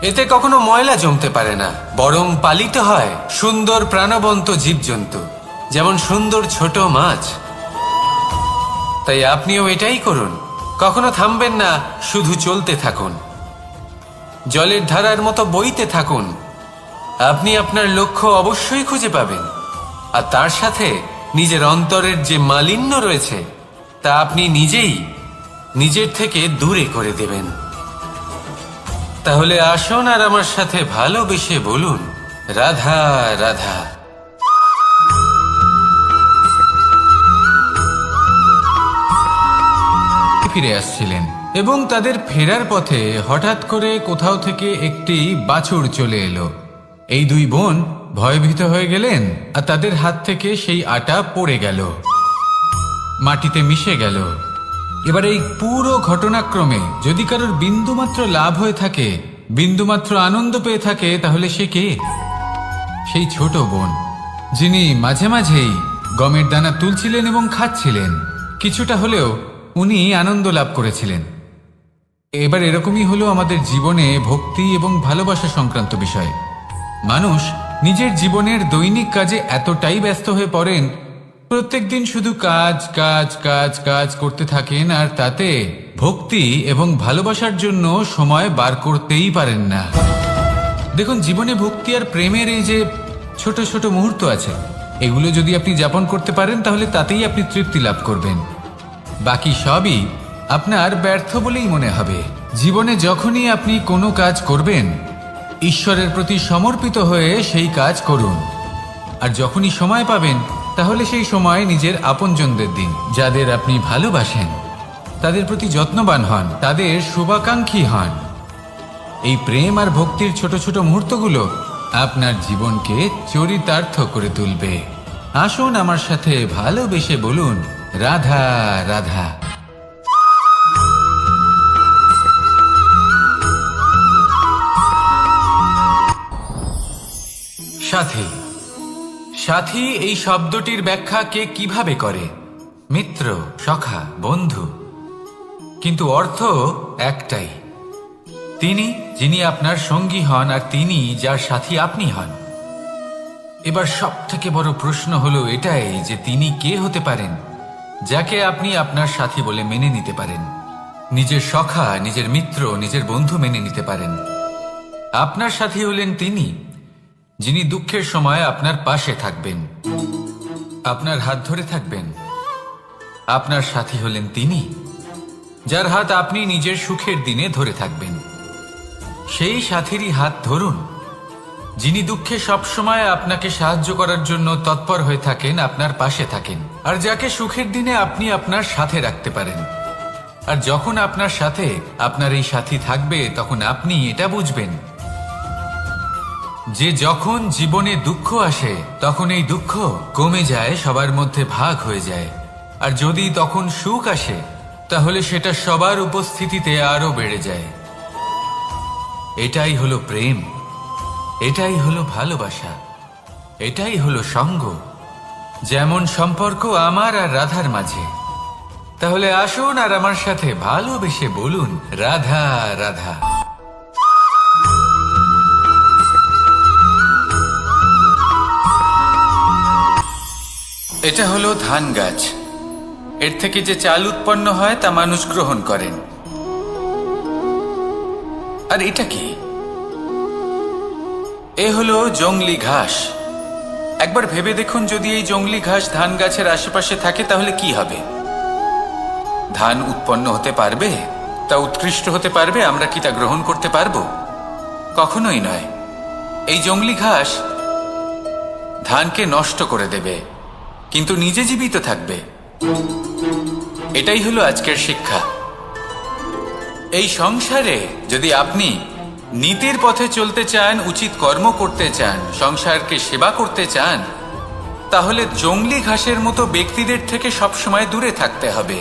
এতে কখনো ময়লা জমতে পারে না, বরং পালিত হয় সুন্দর প্রাণবন্ত জীবজন্তু, যেমন সুন্দর ছোট মাছ। তাই আপনিও এটাই করুন, কখনো থামবেন না, শুধু চলতে থাকুন, জলের ধারার মতো বইতে থাকুন। আপনি আপনার লক্ষ্য অবশ্যই খুঁজে পাবেন, আর তার সাথে নিজের অন্তরের যে মালিন্য রয়েছে তা আপনি নিজেই নিজের থেকে দূরে করে দেবেন। তাহলে আসুন আর আমার সাথে ভালোবেসে বলুন, রাধা রাধা। ফিরে আসছিলেন এবং তাদের ফেরার পথে হঠাৎ করে কোথাও থেকে একটি বাছুর চলে এলো। এই দুই বোন ভয়ভীত হয়ে গেলেন, আর তাদের হাত থেকে সেই আটা পড়ে গেল, মাটিতে মিশে গেল। এবার এই পুরো ঘটনাক্রমে যদি কারোর বিন্দুমাত্র লাভ হয়ে থাকে, বিন্দুমাত্র আনন্দ পেয়ে থাকে, তাহলে সে কে? সেই ছোট বোন, যিনি মাঝে মাঝেই গমের দানা তুলছিলেন এবং খাচ্ছিলেন। কিছুটা হলেও উনি আনন্দ লাভ করেছিলেন। এবার এরকমই হলো আমাদের জীবনে ভক্তি এবং ভালোবাসা সংক্রান্ত বিষয়। মানুষ নিজের জীবনের দৈনিক কাজে এতটাই ব্যস্ত হয়ে পড়েন, প্রত্যেক দিন শুধু কাজ কাজ কাজ কাজ করতে থাকেন, আর তাতে ভক্তি এবং ভালোবাসার জন্য সময় বার করতেই পারেন না। দেখুন, জীবনে ভক্তি আর প্রেমের এই যে ছোট ছোট মুহূর্ত আছে, এগুলো যদি আপনি যাপন করতে পারেন, তাহলে তাতেই আপনি তৃপ্তি লাভ করবেন। বাকি সবই আপনার ব্যর্থ বলেই মনে হবে। জীবনে যখনই আপনি কোনো কাজ করবেন, ঈশ্বরের প্রতি সমর্পিত হয়ে সেই কাজ করুন। আর যখনই সময় পাবেন, তাহলে সেই সময় নিজের আপনজনদের দিন, যাদের আপনি ভালোবাসেন, তাদের প্রতি যত্নবান হন, তাদের শুভাকাঙ্ক্ষী হন। এই প্রেম আর ভক্তির ছোট ছোট মুহূর্তগুলো আপনার জীবনকে চরিতার্থ করে তুলবে। আসুন আমার সাথে ভালোবেসে বলুন, রাধা রাধা। সাথী। সাথী এই শব্দটির ব্যাখ্যা কে কিভাবে করে? মিত্র, সখা, বন্ধু। কিন্তু অর্থ একটাই, তিনি যিনি আপনার সঙ্গী হন, আর তিনি যার সাথী আপনি হন। এবার সব থেকে বড় প্রশ্ন হলো এটাই যে তিনি কে হতে পারেন যাকে আপনি আপনার সাথী বলে মেনে নিতে পারেন, নিজের সখা, নিজের মিত্র, নিজের বন্ধু মেনে নিতে পারেন। আপনার সাথী হলেন তিনি যিনি দুঃখের সময় আপনার পাশে থাকবেন, আপনার হাত ধরে থাকবেন। আপনার সাথী হলেন তিনি যার হাত আপনি নিজের সুখের দিনে ধরে থাকবেন। সেই সাথীরই হাত ধরুন যিনি দুঃখে সবসময় আপনাকে সাহায্য করার জন্য তৎপর হয়ে থাকেন, আপনার পাশে থাকেন, আর যাকে সুখের দিনে আপনি আপনার সাথে রাখতে পারেন। আর যখন আপনার সাথে আপনার এই সাথী থাকবে, তখন আপনি এটা বুঝবেন যে যখন জীবনে দুঃখ আসে, তখন এই দুঃখ কমে যায়, সবার মধ্যে ভাগ হয়ে যায়। আর যদি তখন সুখ আসে, তাহলে সেটা সবার উপস্থিতিতে আরো বেড়ে যায়। এটাই হলো প্রেম, এটাই হলো ভালোবাসা, এটাই হলো সঙ্গ। যেমন সম্পর্ক আমার আর রাধার মাঝে। তাহলে আসুন আর আমার সাথে ভালোবেসে বলুন, রাধা রাধা। এটা হলো ধান গাছ। এর থেকে যে চাল উৎপন্ন হয় তা মানুষ গ্রহণ করেন। আর এটা কি? এ হলো জংলি ঘাস। একবার ভেবে দেখুন, যদি এই জংলি ঘাস ধান গাছের আশেপাশে থাকে তাহলে কি হবে? ধান উৎপন্ন হতে পারবে, তা উৎকৃষ্ট হতে পারবে, আমরা কি তা গ্রহণ করতে পারবো? কখনোই নয়। এই জংলি ঘাস ধানকে নষ্ট করে দেবে, কিন্তু নিজে জীবিত থাকবে। এটাই হলো আজকের শিক্ষা। এই সংসারে যদি আপনি নীতির পথে চলতে চান, উচিত কর্ম করতে চান, সংসারকে সেবা করতে চান, তাহলে জংলি ঘাসের মতো ব্যক্তিদের থেকে সবসময় দূরে থাকতে হবে।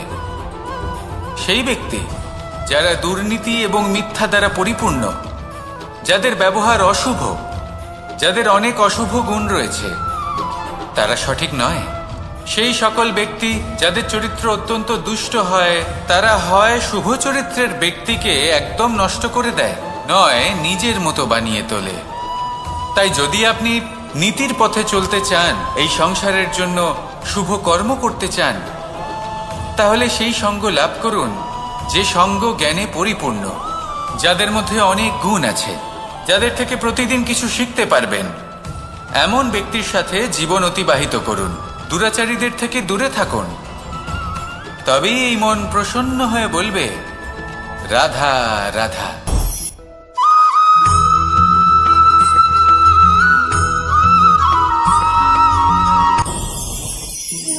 সেই ব্যক্তি যারা দুর্নীতি এবং মিথ্যা দ্বারা পরিপূর্ণ, যাদের ব্যবহার অশুভ, যাদের অনেক অশুভ গুণ রয়েছে, তারা সঠিক নয়। সেই সকল ব্যক্তি যাদের চরিত্র অত্যন্ত দুষ্ট হয়, তারা হয় শুভ চরিত্রের ব্যক্তিকে একদম নষ্ট করে দেয়, নয় নিজের মতো বানিয়ে তোলে। তাই যদি আপনি নীতির পথে চলতে চান, এই সংসারের জন্য শুভ কর্ম করতে চান, তাহলে সেই সঙ্গ লাভ করুন যে সঙ্গ জ্ঞানে পরিপূর্ণ, যাদের মধ্যে অনেক গুণ আছে, যাদের থেকে প্রতিদিন কিছু শিখতে পারবেন। এমন ব্যক্তির সাথে জীবন অতিবাহিত করুন, দুরাচারীদের থেকে দূরে থাকুন। তবেই এই মন প্রসন্ন হয়ে বলবে, রাধা রাধা।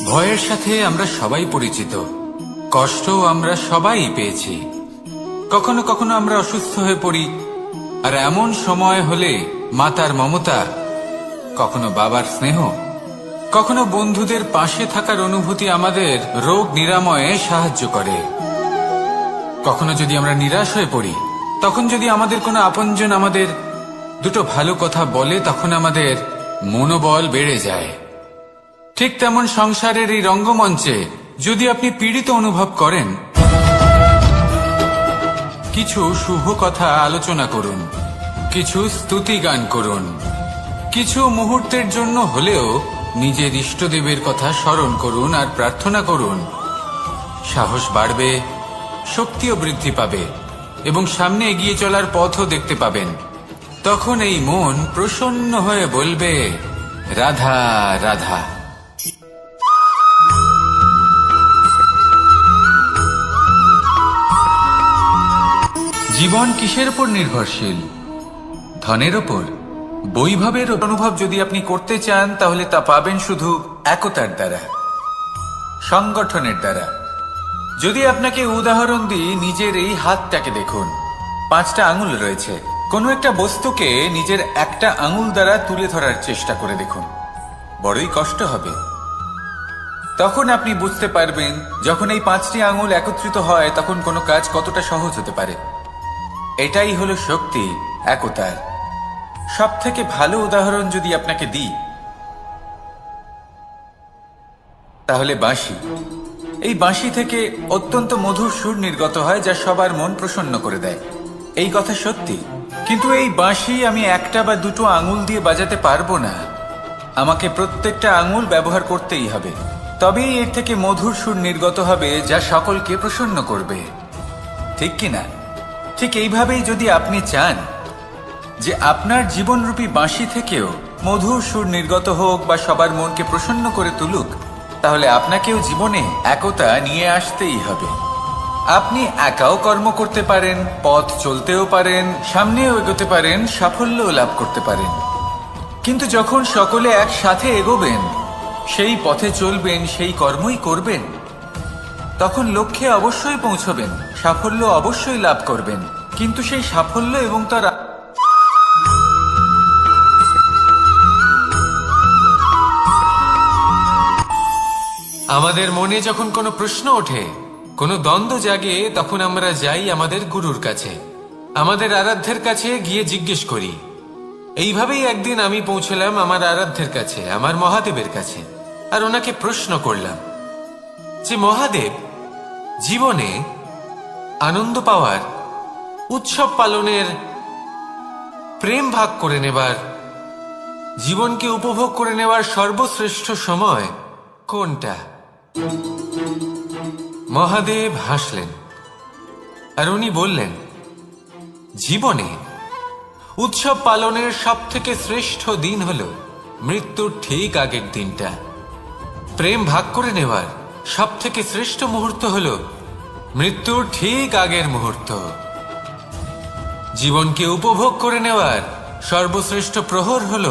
ভয়ের সাথে আমরা সবাই পরিচিত, কষ্টও আমরা সবাই পেয়েছি। কখনো কখনো আমরা অসুস্থ হয়ে পড়ি, আর এমন সময় হলে মাতার মমতা, কখনো বাবার স্নেহ, কখনো বন্ধুদের পাশে থাকার অনুভূতি আমাদের রোগ নিরাময়ে সাহায্য করে। কখনো যদি আমরা নিরাশ হয়ে পড়ি, তখন যদি আমাদের কোনো আপনজন আমাদের দুটো ভালো কথা বলে, তখন আমাদের মনোবল বেড়ে যায়। ঠিক তেমন সংসারের এই রঙ্গমঞ্চে যদি আপনি পীড়িত অনুভব করেন, কিছু শুভ কথা আলোচনা করুন, কিছু স্তুতি গান করুন, কিছু মুহূর্তের জন্য হলেও নিজের ইষ্টদেবের কথা স্মরণ করুন আর প্রার্থনা করুন। সাহস বাড়বে, শক্তিও বৃদ্ধি পাবে এবং সামনে এগিয়ে চলার পথও দেখতে পাবেন। তখন এই মন প্রসন্ন হয়ে বলবে, রাধা রাধা। জীবন কিসের উপর নির্ভরশীল? ধনের ওপর, বৈভবের অনুভব যদি আপনি করতে চান, তাহলে তা পাবেন শুধু একতার দ্বারা, সংগঠনের দ্বারা। যদি আপনাকে উদাহরণ দিই, নিজের এই হাতটাকে দেখুন, 5টা আঙুল রয়েছে। কোনো একটা বস্তুকে নিজের একটা আঙুল দ্বারা তুলে ধরার চেষ্টা করে দেখুন, বড়ই কষ্ট হবে। তখন আপনি বুঝতে পারবেন, যখন এই 5টি আঙুল একত্রিত হয়, তখন কোনো কাজ কতটা সহজ হতে পারে। এটাই হলো শক্তি, একতার। সব থেকে ভালো উদাহরণ যদি আপনাকে দিই, তাহলে বাঁশি। এই বাঁশি থেকে অত্যন্ত মধুর সুর নির্গত হয়, যা সবার মন প্রসন্ন করে দেয়। এই কথা সত্যি। কিন্তু এই বাঁশি আমি একটা বা দুটো আঙুল দিয়ে বাজাতে পারবো না, আমাকে প্রত্যেকটা আঙুল ব্যবহার করতেই হবে। তবেই এর থেকে মধুর সুর নির্গত হবে, যা সকলকে প্রসন্ন করবে। ঠিক কিনা? ঠিক এইভাবেই যদি আপনি চান যে আপনার জীবনরূপী বাঁশি থেকেও মধুর সুর নির্গত হোক বা সবার মনকে প্রসন্ন করে তুলুক, তাহলে আপনাকেও জীবনে একতা নিয়ে আসতেই হবে। আপনি একাও কর্ম করতে পারেন, পথ চলতেও পারেন, সামনেও এগোতে পারেন, সাফল্যও লাভ করতে পারেন। কিন্তু যখন সকলে একসাথে এগোবেন, সেই পথে চলবেন, সেই কর্মই করবেন, তখন লক্ষ্যে অবশ্যই পৌঁছবেন, সাফল্য অবশ্যই লাভ করবেন। কিন্তু সেই সাফল্য এবং তার আমাদের মনে যখন কোনো প্রশ্ন ওঠে, কোনো দ্বন্দ্ব জাগে, তখন আমরা যাই আমাদের গুরুর কাছে, আমাদের আরাধ্যের কাছে গিয়ে জিজ্ঞেস করি। এইভাবেই একদিন আমি পৌঁছলাম আমার আরাধ্যের কাছে, আমার মহাদেবের কাছে, আর ওনাকে প্রশ্ন করলাম যে, মহাদেব, জীবনে আনন্দ পাওয়ার, উৎসব পালনের, প্রেম ভাগ করে নেবার, জীবনকে উপভোগ করে নেওয়ার সর্বশ্রেষ্ঠ সময় কোনটা? মহাদেব হাসলেন আর উনি বললেন, জীবনে উৎসব পালনের সব থেকে শ্রেষ্ঠ দিন হল মৃত্যুর ঠিক আগের দিনটা। প্রেম ভাগ করে নেওয়ার সব থেকে শ্রেষ্ঠ মুহূর্ত হল মৃত্যুর ঠিক আগের মুহূর্ত। জীবনকে উপভোগ করে নেওয়ার সর্বশ্রেষ্ঠ প্রহর হল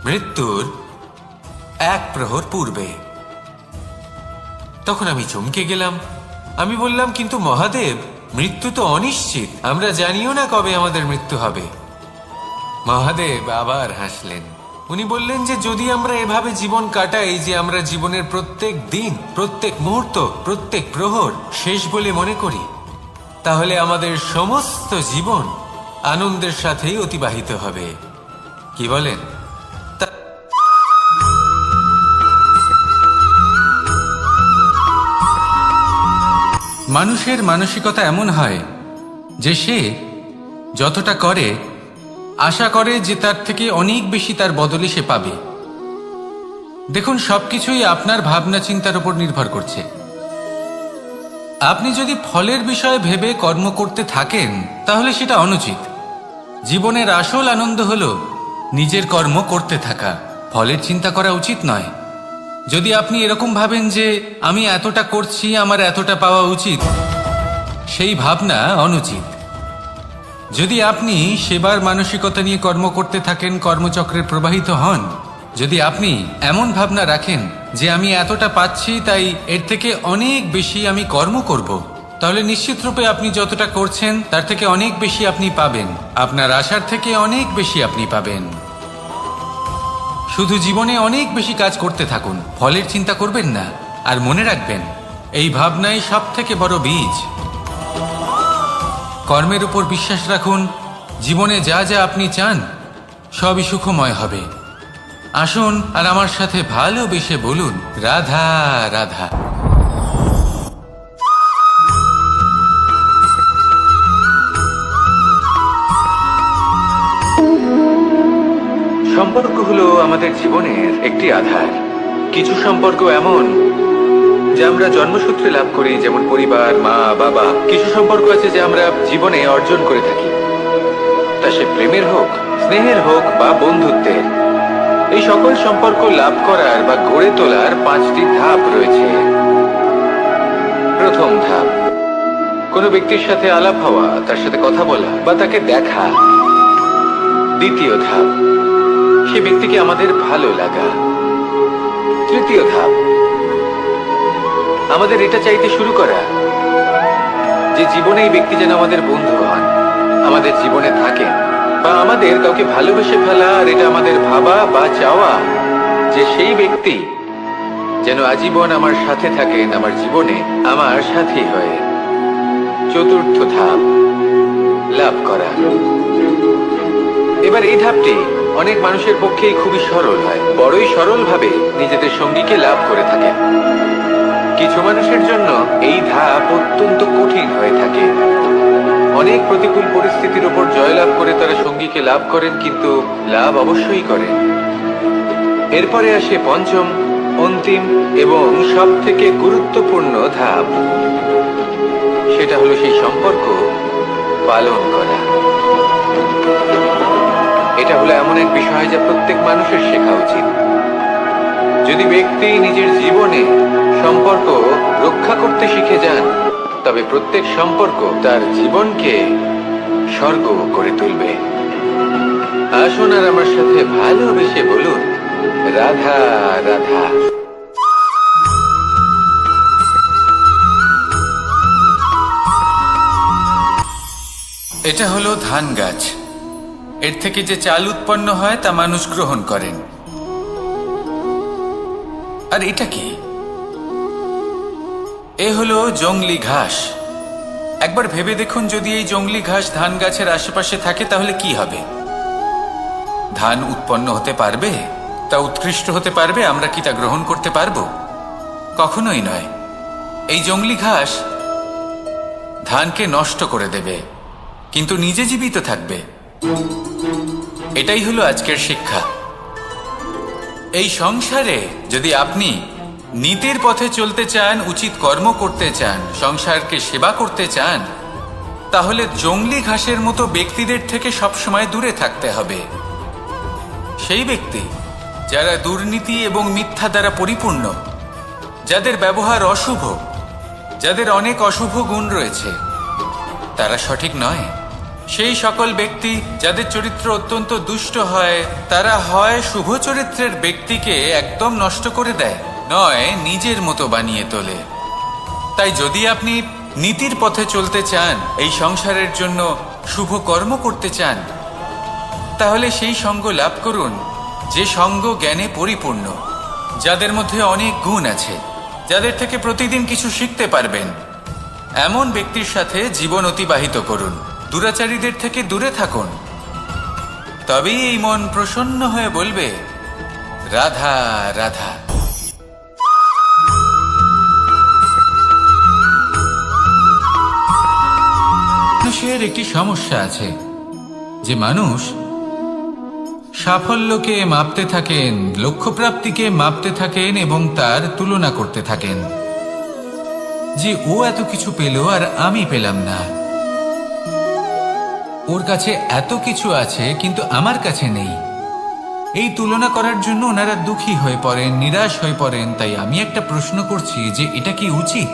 মৃত্যুর এক প্রহর পূর্বে। তখন আমি চমকে গেলাম। আমি বললাম, কিন্তু মহাদেব, মৃত্যু তো অনিশ্চিত, আমরা জানিও না কবে আমাদের মৃত্যু হবে। মহাদেব আবার হাসলেন। উনি বললেন যে যদি আমরা এভাবে জীবন কাটাই যে আমরা জীবনের প্রত্যেক দিন, প্রত্যেক মুহূর্ত, প্রত্যেক প্রহর শেষ বলে মনে করি, তাহলে আমাদের সমস্ত জীবন আনন্দের সাথেই অতিবাহিত হবে। কি বলেন? মানুষের মানসিকতা এমন হয় যে সে যতটা করে আশা করে যে তার থেকে অনেক বেশি তার বদলে সে পাবে। দেখুন, সবকিছুই আপনার ভাবনা চিন্তার উপর নির্ভর করছে। আপনি যদি ফলের বিষয়ে ভেবে কর্ম করতে থাকেন তাহলে সেটা অনুচিত। জীবনের আসল আনন্দ হলো নিজের কর্ম করতে থাকা, ফলের চিন্তা করা উচিত নয়। যদি আপনি এরকম ভাবেন যে আমি এতটা করছি, আমার এতটা পাওয়া উচিত, সেই ভাবনা অনুচিত। যদি আপনি সেবার মানসিকতা নিয়ে কর্ম করতে থাকেন, কর্মচক্রে প্রবাহিত হন, যদি আপনি এমন ভাবনা রাখেন যে আমি এতটা পাচ্ছি তাই এর থেকে অনেক বেশি আমি কর্ম করব, তাহলে নিশ্চিত রূপে আপনি যতটা করছেন তার থেকে অনেক বেশি আপনি পাবেন। আপনার আশার থেকে অনেক বেশি আপনি পাবেন। শুধু জীবনে অনেক বেশি কাজ করতে থাকুন, ফলের চিন্তা করবেন না। আর মনে রাখবেন, এই ভাবনাই সব থেকে বড় বীজ। কর্মের উপর বিশ্বাস রাখুন। জীবনে যা যা আপনি চান সবই সুখময় হবে। আসুন আর আমার সাথে ভালোবেসে বলুন, রাধা রাধা। সম্পর্ক হলো আমাদের জীবনের একটি আধার। কিছু সম্পর্ক এমন যে আমরা জন্মসূত্রে লাভ করি, যেমন পরিবার, মা, বাবা। কিছু সম্পর্ক আছে যে আমরা জীবনে অর্জন করে থাকি, তা সে প্রেমের হোক, স্নেহের হোক বা বন্ধুত্বের। এই সকল সম্পর্ক লাভ করার বা গড়ে তোলার 5টি ধাপ রয়েছে। প্রথম ধাপ, কোনো ব্যক্তির সাথে আলাপ হওয়া, তার সাথে কথা বলা বা তাকে দেখা। দ্বিতীয় ধাপ, সে ব্যক্তিকে আমাদের ভালো লাগা। তৃতীয় ধাপ, আমাদের এটা চাইতে শুরু করা যে জীবনে এই ব্যক্তি যেন আমাদের বন্ধু হন, আমাদের জীবনে থাকেন, বা আমাদের কাউকে ভালোবেসে ফেলা। আর এটা আমাদের ভাবা বা চাওয়া যে সেই ব্যক্তি যেন আজীবন আমার সাথে থাকেন, আমার জীবনে আমার সাথী হয়ে। চতুর্থ ধাপ, লাভ করা। এবার এই ধাপটি অনেক মানুষের পক্ষেই খুবই সরল হয়, বড়ই সরল ভাবে নিজেদের সঙ্গীকে লাভ করে থাকেন। কিছু মানুষের জন্য এই ধাপ অত্যন্ত কঠিন হয়ে থাকে। অনেক প্রতিকূল পরিস্থিতির উপর জয়লাভ করে তারা সঙ্গীকে লাভ করেন, কিন্তু লাভ অবশ্যই করেন। এরপরে আসে পঞ্চম, অন্তিম এবং সব থেকে গুরুত্বপূর্ণ ধাপ। সেটা হলো সেই সম্পর্ক পালন করা। এটা হলো এমন এক বিষয় যা প্রত্যেক মানুষের শেখা উচিত। যদি ব্যক্তি নিজের জীবনে সম্পর্ক রক্ষা করতে শিখে যান, তবে প্রত্যেক সম্পর্ক তার জীবনকে স্বর্গ করে তুলবে। আসুন আর আমার সাথে ভালোবেসে বলুন, রাধা রাধা। এটা হলো ধান গাছ। এর থেকে যে চাল উৎপন্ন হয় তা মানুষ গ্রহণ করেন। আর এটা কি? এ হলো জংলি ঘাস। একবার ভেবে দেখুন, যদি এই জংলি ঘাস ধান গাছের আশেপাশে থাকে তাহলে কি হবে? ধান উৎপন্ন হতে পারবে? তা উৎকৃষ্ট হতে পারবে? আমরা কি তা গ্রহণ করতে পারবো? কখনোই নয়। এই জংলি ঘাস ধানকে নষ্ট করে দেবে, কিন্তু নিজে জীবিত থাকবে। এটাই হলো আজকের শিক্ষা। এই সংসারে যদি আপনি নীতির পথে চলতে চান, উচিত কর্ম করতে চান, সংসারকে সেবা করতে চান, তাহলে জংলি ঘাসের মতো ব্যক্তিদের থেকে সবসময় দূরে থাকতে হবে। সেই ব্যক্তি যারা দুর্নীতি এবং মিথ্যা দ্বারা পরিপূর্ণ, যাদের ব্যবহার অশুভ, যাদের অনেক অশুভ গুণ রয়েছে, তারা সঠিক নয়। সেই সকল ব্যক্তি যাদের চরিত্র অত্যন্ত দুষ্ট হয়, তারা হয় শুভ চরিত্রের ব্যক্তিকে একদম নষ্ট করে দেয়, নয় নিজের মতো বানিয়ে তোলে। তাই যদি আপনি নীতির পথে চলতে চান, এই সংসারের জন্য শুভ কর্ম করতে চান, তাহলে সেই সঙ্গ লাভ করুন যে সঙ্গ জ্ঞানে পরিপূর্ণ, যাদের মধ্যে অনেক গুণ আছে, যাদের থেকে প্রতিদিন কিছু শিখতে পারবেন। এমন ব্যক্তির সাথে জীবন অতিবাহিত করুন, দুরাচারীদের থেকে দূরে থাকুন। তবেই এই মন প্রসন্ন হয়ে বলবে, রাধা রাধা। মানুষের একটি সমস্যা আছে যে মানুষ সাফল্যকে মাপতে থাকেন, লক্ষ্যপ্রাপ্তিকে মাপতে থাকেন এবং তার তুলনা করতে থাকেন যে ও এত কিছু পেল আর আমি পেলাম না, ওর কাছে এত কিছু আছে কিন্তু আমার কাছে নেই। এই তুলনা করার জন্য ওনারা দুঃখী হয়ে পড়েন, নিরাশ হয়ে পড়েন। তাই আমি একটা প্রশ্ন করছি যে এটা কি উচিত?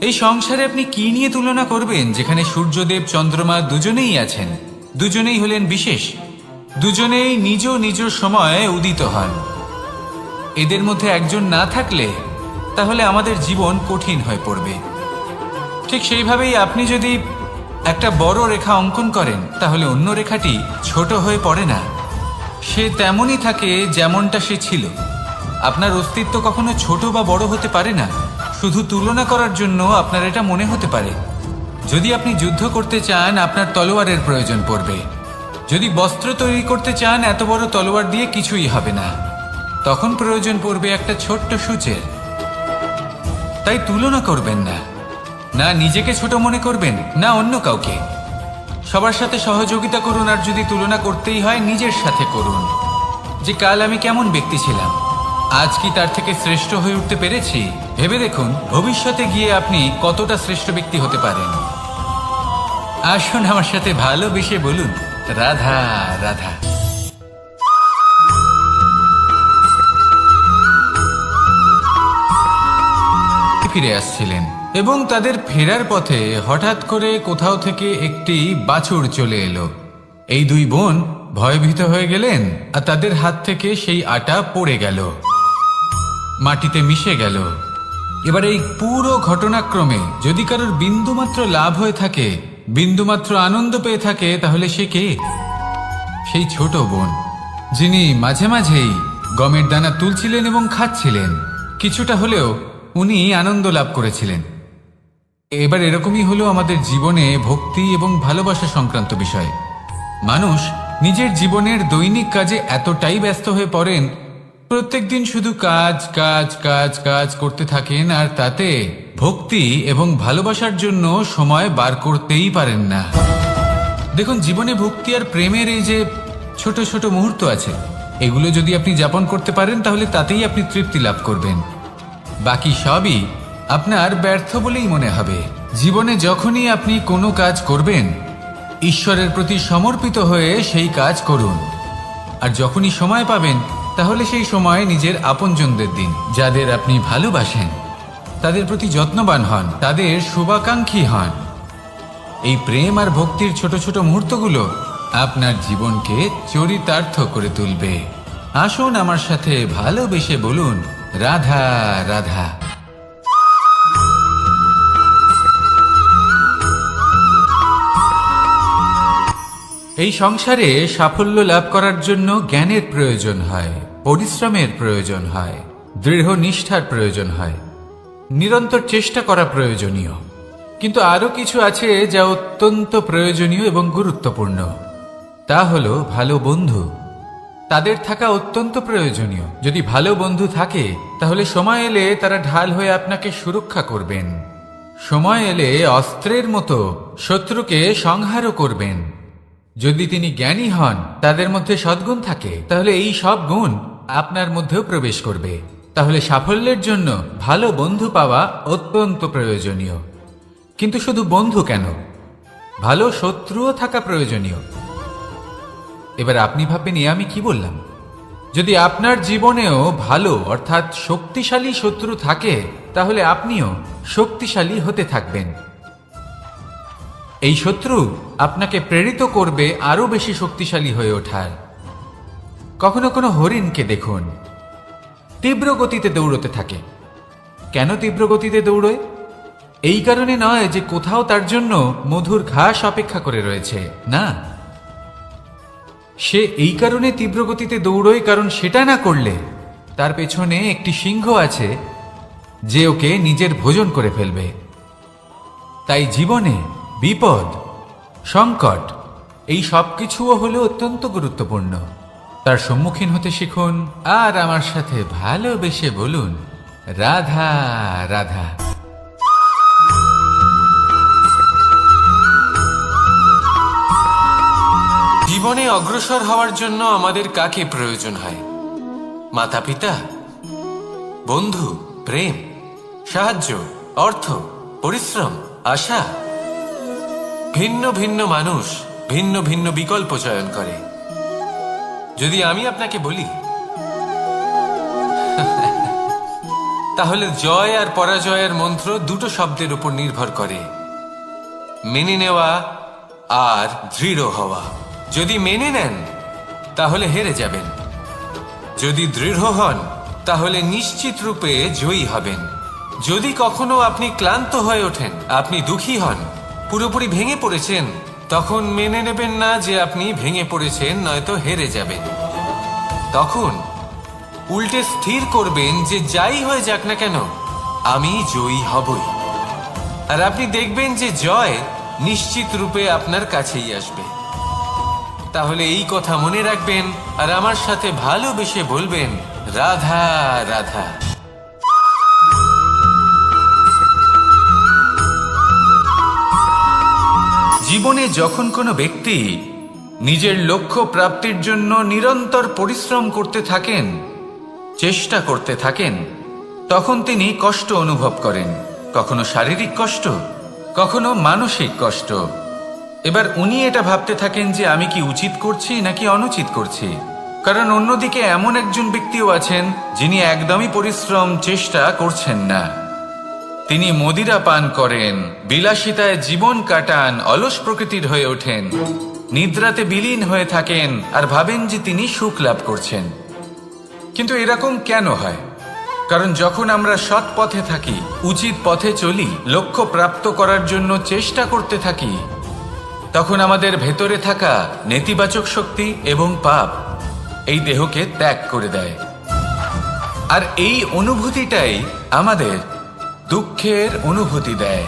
এই সংসারে আপনি কি নিয়ে তুলনা করবেন, যেখানে সূর্যদেব চন্দ্রমা দুজনেই আছেন, দুজনেই হলেন বিশেষ, দুজনেই নিজ নিজ সময়ে উদিত হন। এদের মধ্যে একজন না থাকলে তাহলে আমাদের জীবন কঠিন হয়ে পড়বে। ঠিক সেইভাবেই আপনি যদি একটা বড় রেখা অঙ্কন করেন, তাহলে অন্য রেখাটি ছোট হয়ে পড়ে না, সে তেমনই থাকে যেমনটা সে ছিল। আপনার অস্তিত্ব কখনো ছোট বা বড় হতে পারে না। শুধু তুলনা করার জন্য আপনার এটা মনে হতে পারে। যদি আপনি যুদ্ধ করতে চান, আপনার তলোয়ারের প্রয়োজন পড়বে। যদি বস্ত্র তৈরি করতে চান, এত বড় তলোয়ার দিয়ে কিছুই হবে না, তখন প্রয়োজন পড়বে একটা ছোট্ট সূচের। তাই তুলনা করবেন না, না নিজেকে ছোট মনে করবেন, না অন্য কাউকে। সবার সাথে সহযোগিতা করুন, আর যদি তুলনা করতেই হয় নিজের সাথে করুন, যে কাল আমি কেমন ব্যক্তি ছিলাম, আজ কি তার থেকে শ্রেষ্ঠ হয়ে উঠতে পেরেছি। ভেবে দেখুন ভবিষ্যতে গিয়ে আপনি কতটা শ্রেষ্ঠ ব্যক্তি হতে পারেন। আসুন আমার সাথে ভালোবেসে বলুন, রাধা রাধা। ফিরে আসছিলেন এবং তাদের ফেরার পথে হঠাৎ করে কোথাও থেকে একটি বাছুর চলে এলো। এই দুই বোন ভয়ভীত হয়ে গেলেন, আর তাদের হাত থেকে সেই আটা পড়ে গেল, মাটিতে মিশে গেল। এবার এই পুরো ঘটনাক্রমে যদি কারোর বিন্দুমাত্র লাভ হয়ে থাকে, বিন্দুমাত্র আনন্দ পেয়ে থাকে, তাহলে সে কে? সেই ছোট বোন, যিনি মাঝে মাঝেই গমের দানা তুলছিলেন এবং খাচ্ছিলেন। কিছুটা হলেও উনি আনন্দ লাভ করেছিলেন। এবার এরকমই হলো আমাদের জীবনে ভক্তি এবং ভালোবাসা সংক্রান্ত বিষয়। মানুষ নিজের জীবনের দৈনিক কাজে এতটাই ব্যস্ত হয়ে পড়েন, প্রত্যেকদিন শুধু কাজ কাজ কাজ কাজ করতে থাকেন, আর তাতে ভক্তি এবং ভালোবাসার জন্য সময় বার করতেই পারেন না। দেখুন, জীবনে ভক্তি আর প্রেমের এই যে ছোট ছোট মুহূর্ত আছে, এগুলো যদি আপনি যাপন করতে পারেন, তাহলে তাতেই আপনি তৃপ্তি লাভ করবেন। বাকি সবই আপনার ব্যর্থ বলেই মনে হবে। জীবনে যখনই আপনি কোনো কাজ করবেন, ঈশ্বরের প্রতি সমর্পিত হয়ে সেই কাজ করুন। আর যখনই সময় পাবেন, তাহলে সেই সময় নিজের আপনজনদের দিন, যাদের আপনি ভালোবাসেন, তাদের প্রতি যত্নবান হন, তাদের শুভাকাঙ্ক্ষী হন। এই প্রেম আর ভক্তির ছোট ছোট মুহূর্তগুলো আপনার জীবনকে চরিতার্থ করে তুলবে। আসুন আমার সাথে ভালোবেসে বলুন, রাধা রাধা। এই সংসারে সাফল্য লাভ করার জন্য জ্ঞানের প্রয়োজন হয়, পরিশ্রমের প্রয়োজন হয়, দৃঢ় নিষ্ঠার প্রয়োজন হয়, নিরন্তর চেষ্টা করা প্রয়োজনীয়। কিন্তু আরো কিছু আছে যা অত্যন্ত প্রয়োজনীয় এবং গুরুত্বপূর্ণ। তা হলো ভালো বন্ধু। তাদের থাকা অত্যন্ত প্রয়োজনীয়। যদি ভালো বন্ধু থাকে, তাহলে সময় এলে তারা ঢাল হয়ে আপনাকে সুরক্ষা করবেন। সময় এলে অস্ত্রের মতো শত্রুকে সংহারও করবেন। যদি তিনি জ্ঞানী হন, তাদের মধ্যে সদ্গুণ থাকে, তাহলে এই সব গুণ আপনার মধ্যেও প্রবেশ করবে। তাহলে সাফল্যের জন্য ভালো বন্ধু পাওয়া অত্যন্ত প্রয়োজনীয়। কিন্তু শুধু বন্ধু কেন, ভালো শত্রুও থাকা প্রয়োজনীয়। এবার আপনি ভাববেন, আমি কি বললাম? যদি আপনার জীবনেও ভালো অর্থাৎ শক্তিশালী শত্রু থাকে, তাহলে আপনিও শক্তিশালী হতে থাকবেন। এই শত্রু আপনাকে প্রেরিত করবে আরো বেশি শক্তিশালী হয়ে ওঠার। কখনো কোনো হরিণকে দেখুন, তীব্র গতিতে দৌড়তে থাকে। কেন তীব্র গতিতে দৌড়য়? এই কারণে নয় যে কোথাও তার জন্য মধুর ঘাস অপেক্ষা করে রয়েছে, না। সে এই কারণে তীব্র গতিতে দৌড়য় কারণ সেটা না করলে তার পেছনে একটি সিংহ আছে যে ওকে নিজের ভোজন করে ফেলবে। তাই জীবনে বিপদ, সংকট এই সব কিছুও হলো অত্যন্ত গুরুত্বপূর্ণ। তার সম্মুখীন হতে শিখুন আর আমার সাথে ভালোবেসে বলুন, রাধা রাধা। জীবনে অগ্রসর হওয়ার জন্য আমাদের কাকে প্রয়োজন হয়? মাতা পিতা, বন্ধু, প্রেম, সাহায্য, অর্থ, পরিশ্রম, আশা। ভিন্ন ভিন্ন মানুষ ভিন্ন ভিন্ন বিকল্প চয়ন করে। যদি আমি আপনাকে বলি তাহলে জয় আর পরাজয়ের মন্ত্র দুটো শব্দের উপর নির্ভর করে, মেনে নেওয়া আর দৃঢ় হওয়া। যদি মেনে নেন তাহলে হেরে যাবেন, যদি দৃঢ় হন তাহলে নিশ্চিত রূপে জয়ী হবেন। যদি কখনো আপনি ক্লান্ত হয়ে ওঠেন, আপনি দুঃখী হন, পুরোপুরি ভেঙে পড়েছেন, তখন মেনে নেবেন না যে আপনি ভেঙে পড়েছেন, নয়তো হেরে যাবেন। তখন উল্টে স্থির করবেন যে যাই হয়ে যাক না কেন আমি জয়ী হবই। আর আপনি দেখবেন যে জয় নিশ্চিত রূপে আপনার কাছেই আসবে। তাহলে এই কথা মনে রাখবেন আর আমার সাথে ভালোবেসে বলবেন, রাধা রাধা। জীবনে যখন কোনো ব্যক্তি নিজের লক্ষ্য প্রাপ্তির জন্য নিরন্তর পরিশ্রম করতে থাকেন, চেষ্টা করতে থাকেন, তখন তিনি কষ্ট অনুভব করেন। কখনো শারীরিক কষ্ট, কখনো মানসিক কষ্ট। এবার উনি এটা ভাবতে থাকেন যে আমি কি উচিত করছি নাকি অনুচিত করছি। কারণ অন্যদিকে এমন একজন ব্যক্তিও আছেন যিনি একদমই পরিশ্রম চেষ্টা করছেন না। তিনি মদিরা পান করেন, বিলাসিতায় জীবন কাটান, অলস প্রকৃতির হয়ে ওঠেন, নিদ্রাতে বিলীন হয়ে থাকেন আর ভাবেন যে তিনি সুখ লাভ করছেন। কিন্তু এরকম কেন হয়? কারণ যখন আমরা সৎ পথে থাকি, উচিত পথে চলি, লক্ষ্য প্রাপ্ত করার জন্য চেষ্টা করতে থাকি, তখন আমাদের ভেতরে থাকা নেতিবাচক শক্তি এবং পাপ এই দেহকে ত্যাগ করে দেয়। আর এই অনুভূতিটাই আমাদের দুঃখের অনুভূতি দেয়,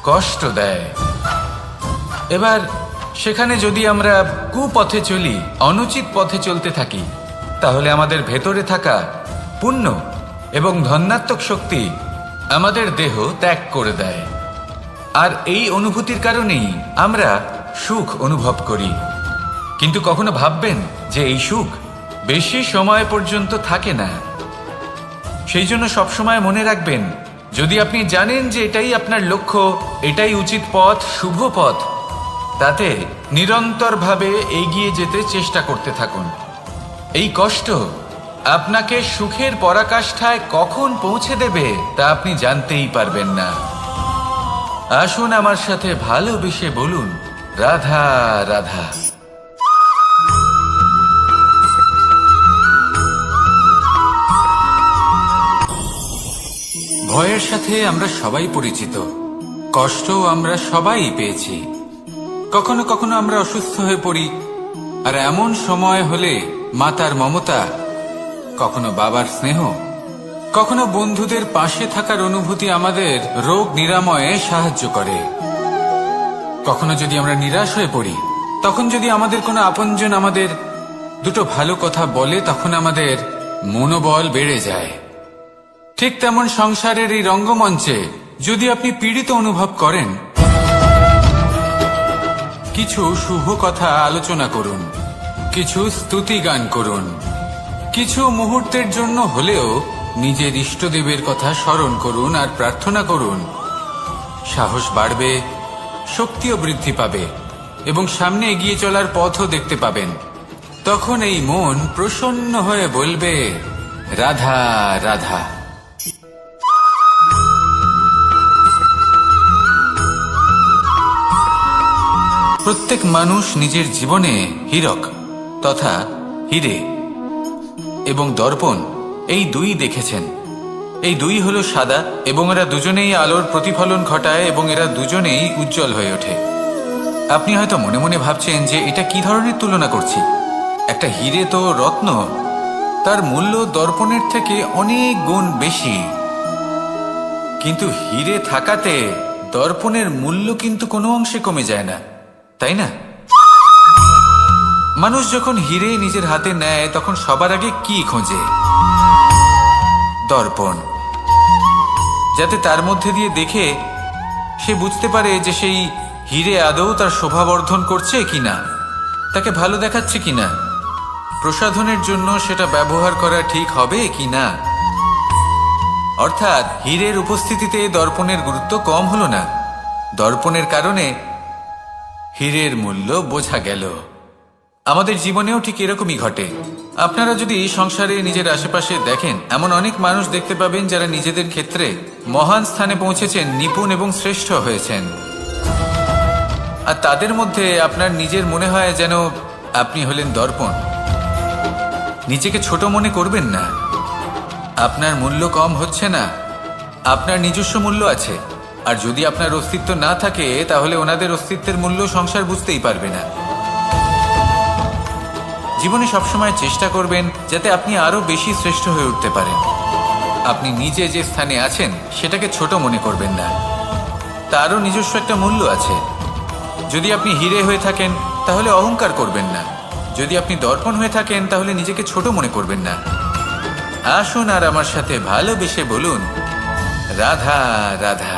কষ্ট দেয়। এবার সেখানে যদি আমরা কুপথে চলি, অনুচিত পথে চলতে থাকি, তাহলে আমাদের ভেতরে থাকা পুণ্য এবং ধনাত্মক শক্তি আমাদের দেহ ত্যাগ করে দেয়। আর এই অনুভূতির কারণেই আমরা সুখ অনুভব করি। কিন্তু কখনো ভাববেন যে এই সুখ বেশি সময় পর্যন্ত থাকে না। সেই জন্য সবসময় মনে রাখবেন, যদি আপনি জানেন যে এটাই আপনার লক্ষ্য, এটাই উচিত পথ, শুভ পথ, তাতে নিরন্তরভাবে এগিয়ে যেতে চেষ্টা করতে থাকুন। এই কষ্ট আপনাকে সুখের পরাকাষ্ঠায় কখন পৌঁছে দেবে তা আপনি জানতেই পারবেন না। আসুন আমার সাথে ভালোবেসে বলুন, রাধা রাধা। ভয়ের সাথে আমরা সবাই পরিচিত, কষ্টও আমরা সবাই পেয়েছি। কখনো কখনো আমরা অসুস্থ হয়ে পড়ি, আর এমন সময় হলে মাতার মমতা, কখনো বাবার স্নেহ, কখনো বন্ধুদের পাশে থাকার অনুভূতি আমাদের রোগ নিরাময়ে সাহায্য করে। কখনো যদি আমরা নিরাশ হয়ে পড়ি, তখন যদি আমাদের কোনো আপনজন আমাদের দুটো ভালো কথা বলে, তখন আমাদের মনোবল বেড়ে যায়। ঠিক তেমন সংসারের এই রঙ্গমঞ্চে যদি আপনি পীড়িত অনুভব করেন, কিছু শুভ কথা আলোচনা করুন, কিছু স্তুতি গান করুন, কিছু মুহূর্তের জন্য হলেও নিজের ইষ্টদেবের কথা স্মরণ করুন আর প্রার্থনা করুন। সাহস বাড়বে, শক্তিও বৃদ্ধি পাবে এবং সামনে এগিয়ে চলার পথও দেখতে পাবেন। তখন এই মন প্রসন্ন হয়ে বলবে, রাধা রাধা। প্রত্যেক মানুষ নিজের জীবনে হীরক তথা হীরে এবং দর্পণ এই দুই দেখেছেন। এই দুই হলো সাদা এবং এরা দুজনেই আলোর প্রতিফলন ঘটায় এবং এরা দুজনেই উজ্জ্বল হয়ে ওঠে। আপনি হয়তো মনে মনে ভাবছেন যে এটা কি ধরনের তুলনা করছি। একটা হীরে তো রত্ন, তার মূল্য দর্পণের থেকে অনেক গুণ বেশি। কিন্তু হীরে থাকাতে দর্পণের মূল্য কিন্তু কোনো অংশে কমে যায় না, তাই না? মানুষ যখন হীরে নিজের হাতে নেয় তখন সবার আগে কি খোঁজে? দর্পণ, যাতে তার মধ্যে দিয়ে দেখে সে বুঝতে পারে যে সেই হীরে আদৌ তার শোভাবর্ধন করছে কিনা, তাকে ভালো দেখাচ্ছে কিনা, প্রসাধনের জন্য সেটা ব্যবহার করা ঠিক হবে কিনা। অর্থাৎ হীরের উপস্থিতিতে দর্পণের গুরুত্ব কম হলো না, দর্পণের কারণে হীরের মূল্য বোঝা গেল। আমাদের জীবনেও ঠিক এরকমই ঘটে। আপনারা যদি সংসারে নিজের আশেপাশে দেখেন, এমন অনেক মানুষ দেখতে পাবেন যারা নিজেদের ক্ষেত্রে মহান স্থানে পৌঁছেছেন, নিপুণ এবং শ্রেষ্ঠ হয়েছেন। আর তাদের মধ্যে আপনার নিজের মনে হয় যেন আপনি হলেন দর্পণ। নিজেকে ছোট মনে করবেন না। আপনার মূল্য কম হচ্ছে না, আপনার নিজস্ব মূল্য আছে। আর যদি আপনার অস্তিত্ব না থাকে তাহলে ওনাদের অস্তিত্বের মূল্য সংসার বুঝতেই পারবে না। জীবনে সবসময় চেষ্টা করবেন যাতে আপনি আরো বেশি শ্রেষ্ঠ হয়ে উঠতে পারেন। আপনি নিজে যে স্থানে আছেন সেটাকে ছোট মনে করবেন না, তারও নিজস্ব একটা মূল্য আছে। যদি আপনি হীরে হয়ে থাকেন তাহলে অহংকার করবেন না, যদি আপনি দর্পণ হয়ে থাকেন তাহলে নিজেকে ছোট মনে করবেন না। আসুন আর আমার সাথে ভালোবেসে বলুন, রাধা রাধা।